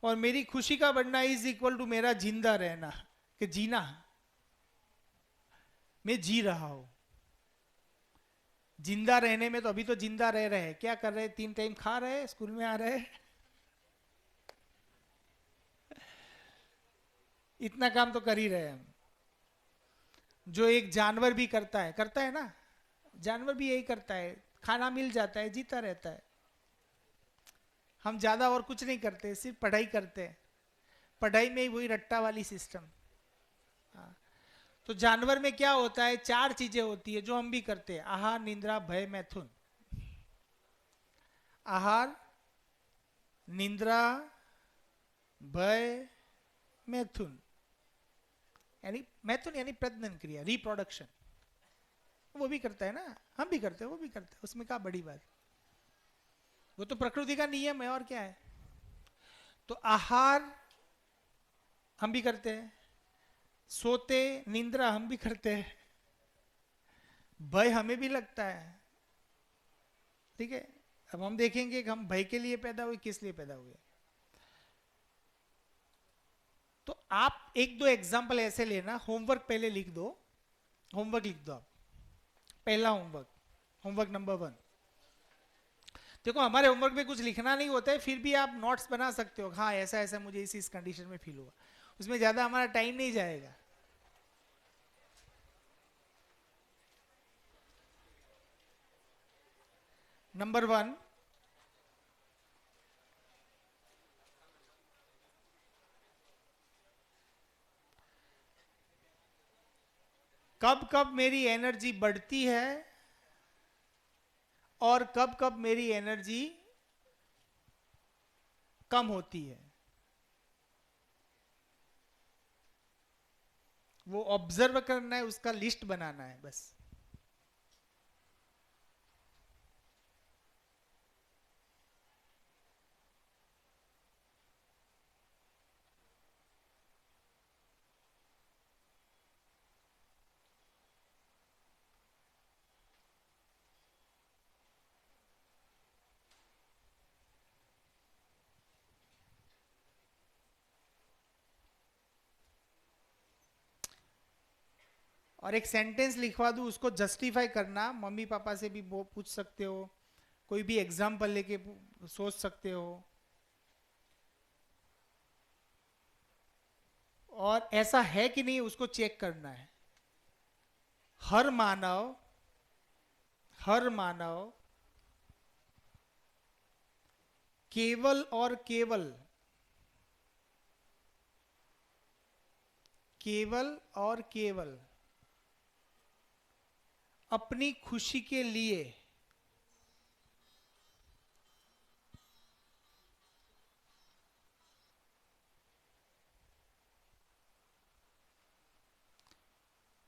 और मेरी खुशी का बढ़ना इज इक्वल टू मेरा जिंदा रहना, कि जीना, मैं जी रहा हूं। जिंदा रहने में तो अभी तो जिंदा रह रहे हैं, क्या कर रहे हैं? 3 टाइम खा रहे हैं, स्कूल में आ रहे हैं, इतना काम तो कर ही रहे हैं हम। जो एक जानवर भी करता है ना, जानवर भी यही करता है, खाना मिल जाता है, जीता रहता है। हम ज्यादा और कुछ नहीं करते, सिर्फ पढ़ाई करते हैं, पढ़ाई में ही वही रट्टा वाली सिस्टम। हाँ। तो जानवर में क्या होता है? 4 चीजें होती है जो हम भी करते हैं: आहार, निद्रा, भय, मैथुन। आहार, निद्रा, भय, मैथुन। यानी मैथुन यानी प्रजनन क्रिया, रिप्रोडक्शन। वो भी करता है ना, हम भी करते हैं, वो भी करता है, उसमें क्या बड़ी बात? वो तो प्रकृति का नियम है, और क्या है। तो आहार हम भी करते हैं, सोते, निंद्रा हम भी करते हैं, भय हमें भी लगता है। ठीक है, अब हम देखेंगे कि हम भय के लिए पैदा हुए, किस लिए पैदा हुए। तो आप 1-2 एग्जाम्पल ऐसे लेना। होमवर्क पहले लिख दो, होमवर्क लिख दो आप। पहला होमवर्क नंबर 1। देखो हमारे होमवर्क में कुछ लिखना नहीं होता है, फिर भी आप नोट्स बना सकते हो। हाँ ऐसा ऐसा मुझे इस कंडीशन में फील हुआ, उसमें ज्यादा हमारा टाइम नहीं जाएगा। नंबर 1, कब कब मेरी एनर्जी बढ़ती है और कब कब मेरी एनर्जी कम होती है। वो ऑब्जर्व करना है, उसका लिस्ट बनाना है बस। और एक सेंटेंस लिखवा दूं, उसको जस्टिफाई करना, मम्मी पापा से भी वो पूछ सकते हो, कोई भी एग्जाम्पल लेके सोच सकते हो। और ऐसा है कि नहीं उसको चेक करना है। हर मानव केवल और केवल अपनी खुशी के लिए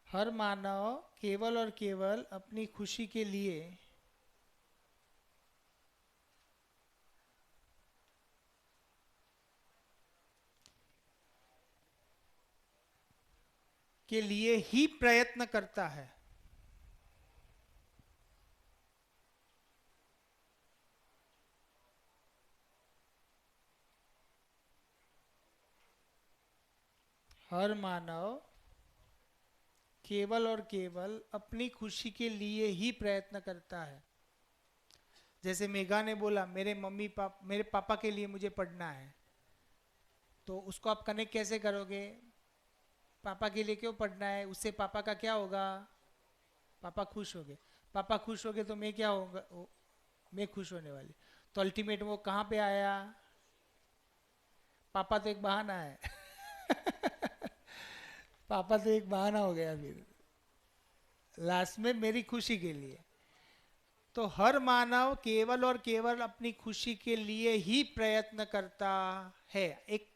हर मानव केवल और केवल अपनी खुशी के लिए ही प्रयत्न करता है। हर मानव केवल और केवल अपनी खुशी के लिए ही प्रयत्न करता है। जैसे मेघा ने बोला मेरे पापा के लिए मुझे पढ़ना है, तो उसको आप कनेक्ट कैसे करोगे? पापा के लिए क्यों पढ़ना है, उससे पापा का क्या होगा? पापा खुश हो गए। पापा खुश हो गए तो मैं क्या होगा? मैं खुश होने वाली। तो अल्टीमेट वो कहाँ पे आया? पापा तो एक बहाना है पापा तो एक बहाना हो गया, फिर लास्ट में मेरी खुशी के लिए। तो हर मानव केवल और केवल अपनी खुशी के लिए ही प्रयत्न करता है। एक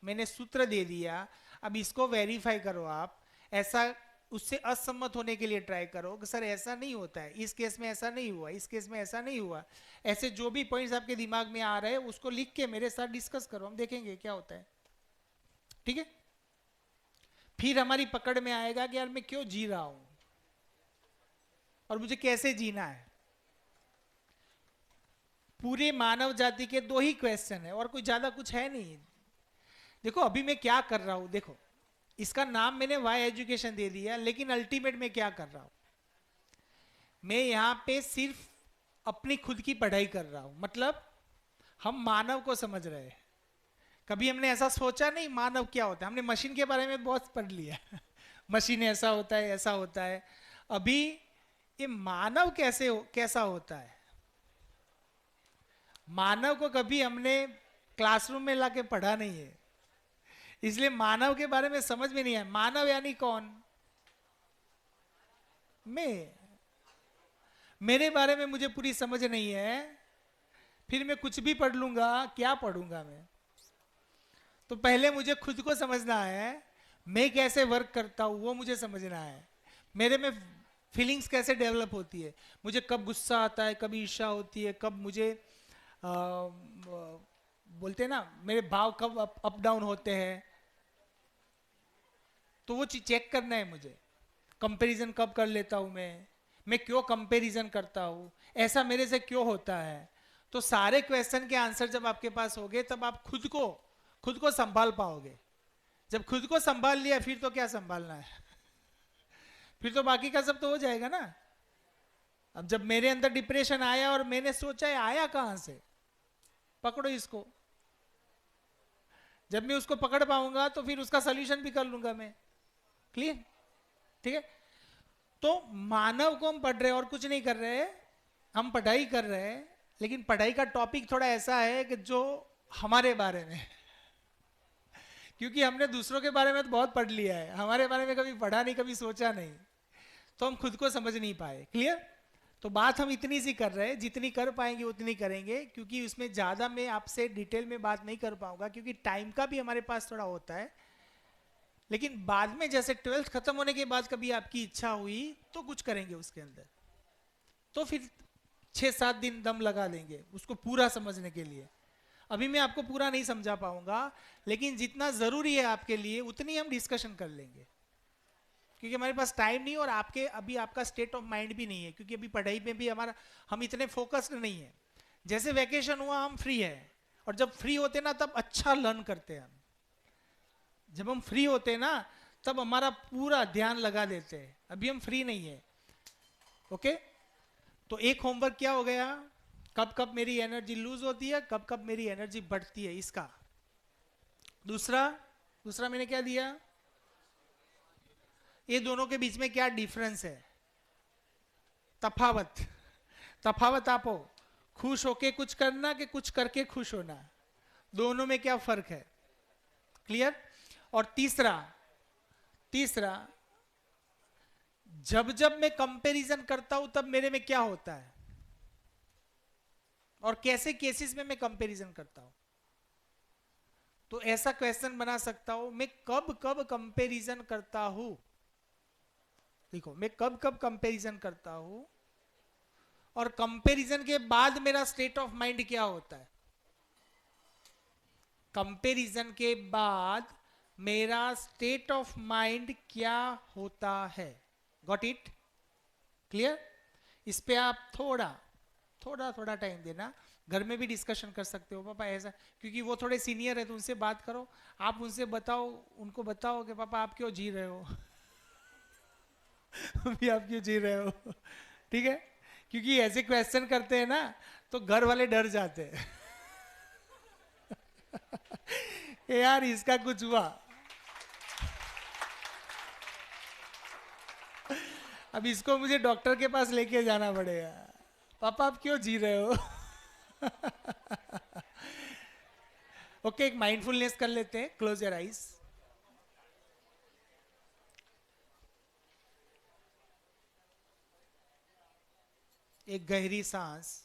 मैंने सूत्र दे दिया, अब इसको वेरीफाई करो आप। ऐसा उससे असम्मत होने के लिए ट्राई करो कि सर ऐसा नहीं होता है, इस केस में ऐसा नहीं हुआ, इस केस में ऐसा नहीं हुआ। ऐसे जो भी पॉइंट्स आपके दिमाग में आ रहे हैं उसको लिख के मेरे साथ डिस्कस करो, हम देखेंगे क्या होता है। ठीक है? फिर हमारी पकड़ में आएगा कि यार मैं क्यों जी रहा हूं और मुझे कैसे जीना है। पूरे मानव जाति के 2 ही क्वेश्चन है और कोई ज्यादा कुछ है नहीं। देखो अभी मैं क्या कर रहा हूं, देखो इसका नाम मैंने वाई एजुकेशन दे दिया, लेकिन अल्टीमेट में क्या कर रहा हूं? मैं यहां पे सिर्फ अपनी खुद की पढ़ाई कर रहा हूं। मतलब हम मानव को समझ रहे हैं। कभी हमने ऐसा सोचा नहीं मानव क्या होता है। हमने मशीन के बारे में बहुत पढ़ लिया मशीन ऐसा होता है, ऐसा होता है। अभी ये मानव कैसा होता है, मानव को कभी हमने क्लासरूम में लाके पढ़ा नहीं है, इसलिए मानव के बारे में समझ में नहीं आया। मानव यानी कौन? मेरे बारे में मुझे पूरी समझ नहीं है, फिर मैं कुछ भी पढ़ लूंगा, क्या पढ़ूंगा मैं? तो पहले मुझे खुद को समझना है, मैं कैसे वर्क करता हूं वो मुझे समझना है। मेरे में फीलिंग्स कैसे डेवलप होती है, मुझे कब गुस्सा आता है, कब ईर्ष्या होती है, कब मुझे बोलते हैं ना मेरे भाव कब अप डाउन होते हैं, तो वो चीज चेक करना है मुझे। कंपैरिजन कब कर लेता हूं मैं क्यों कंपैरिजन करता हूं, ऐसा मेरे से क्यों होता है। तो सारे क्वेश्चन के आंसर जब आपके पास होंगे तब आप खुद को संभाल पाओगे। जब खुद को संभाल लिया फिर तो क्या संभालना है फिर तो बाकी का सब तो हो जाएगा ना। अब जब मेरे अंदर डिप्रेशन आया और मैंने सोचा है आया कहां से, पकड़ो इसको। जब मैं उसको पकड़ पाऊंगा तो फिर उसका सॉल्यूशन भी कर लूंगा मैं। क्लियर? ठीक है? तो मानव को हम पढ़ रहे हैं और कुछ नहीं कर रहे हैं, हम पढ़ाई कर रहे हैं, लेकिन पढ़ाई का टॉपिक थोड़ा ऐसा है कि जो हमारे बारे में क्योंकि हमने दूसरों के बारे में तो बहुत पढ़ लिया है, हमारे बारे में कभी पढ़ा नहीं, कभी सोचा नहीं, तो हम खुद को समझ नहीं पाए। क्लियर? तो बात हम इतनी सी कर रहे हैं, जितनी कर पाएंगे उतनी करेंगे, क्योंकि उसमें ज़्यादा मैं आपसे डिटेल में बात नहीं कर पाऊंगा, क्योंकि टाइम का भी हमारे पास थोड़ा होता है। लेकिन बाद में जैसे 12th खत्म होने के बाद कभी आपकी इच्छा हुई तो कुछ करेंगे उसके अंदर, तो फिर 6-7 दिन दम लगा देंगे उसको पूरा समझने के लिए। अभी मैं आपको पूरा नहीं समझा पाऊंगा, लेकिन जितना जरूरी है आपके लिए उतनी हम डिस्कशन कर लेंगे, क्योंकि हमारे पास टाइम नहीं और आपके अभी आपका स्टेट ऑफ माइंड भी नहीं है, क्योंकि अभी पढ़ाई में भी हमारा हम इतने फोकस्ड नहीं है। जैसे वैकेशन हुआ हम फ्री है, और जब फ्री होते ना तब अच्छा लर्न करते हैं हम। जब हम फ्री होते हैं ना तब हमारा पूरा ध्यान लगा देते हैं, अभी हम फ्री नहीं है। ओके, तो एक होमवर्क क्या हो गया, कब कब मेरी एनर्जी लूज होती है, कब कब मेरी एनर्जी बढ़ती है, इसका। दूसरा मैंने क्या दिया, ये दोनों के बीच में क्या डिफरेंस है, तफावत आपो, खुश होके कुछ करना कि कुछ करके खुश होना, दोनों में क्या फर्क है, क्लियर। और तीसरा जब मैं कंपैरिजन करता हूं तब मेरे में क्या होता है, और कैसे केसेस में मैं कंपैरिजन करता हूं। तो ऐसा क्वेश्चन बना सकता हूं, मैं कब कंपैरिजन करता हूं, देखो मैं कब कंपैरिजन करता हूं, और कंपैरिजन के बाद मेरा स्टेट ऑफ माइंड क्या होता है। कंपैरिजन के बाद मेरा स्टेट ऑफ माइंड क्या होता है, गॉट इट, क्लियर। इस पे आप थोड़ा टाइम देना, घर में भी डिस्कशन कर सकते हो, पापा ऐसा, क्योंकि वो थोड़े सीनियर है तो उनसे बात करो, आप उनसे बताओ, उनको बताओ कि पापा आप क्यों जी रहे हो अभी आप क्यों जी रहे हो, ठीक है। क्योंकि ऐसे क्वेश्चन करते हैं ना तो घर वाले डर जाते हैं यार इसका कुछ हुआ, अब इसको मुझे डॉक्टर के पास लेके जाना पड़ेगा, पापा आप क्यों जी रहे हो ओके, एक माइंडफुलनेस कर लेते हैं, क्लोज योर आईज। एक गहरी सांस,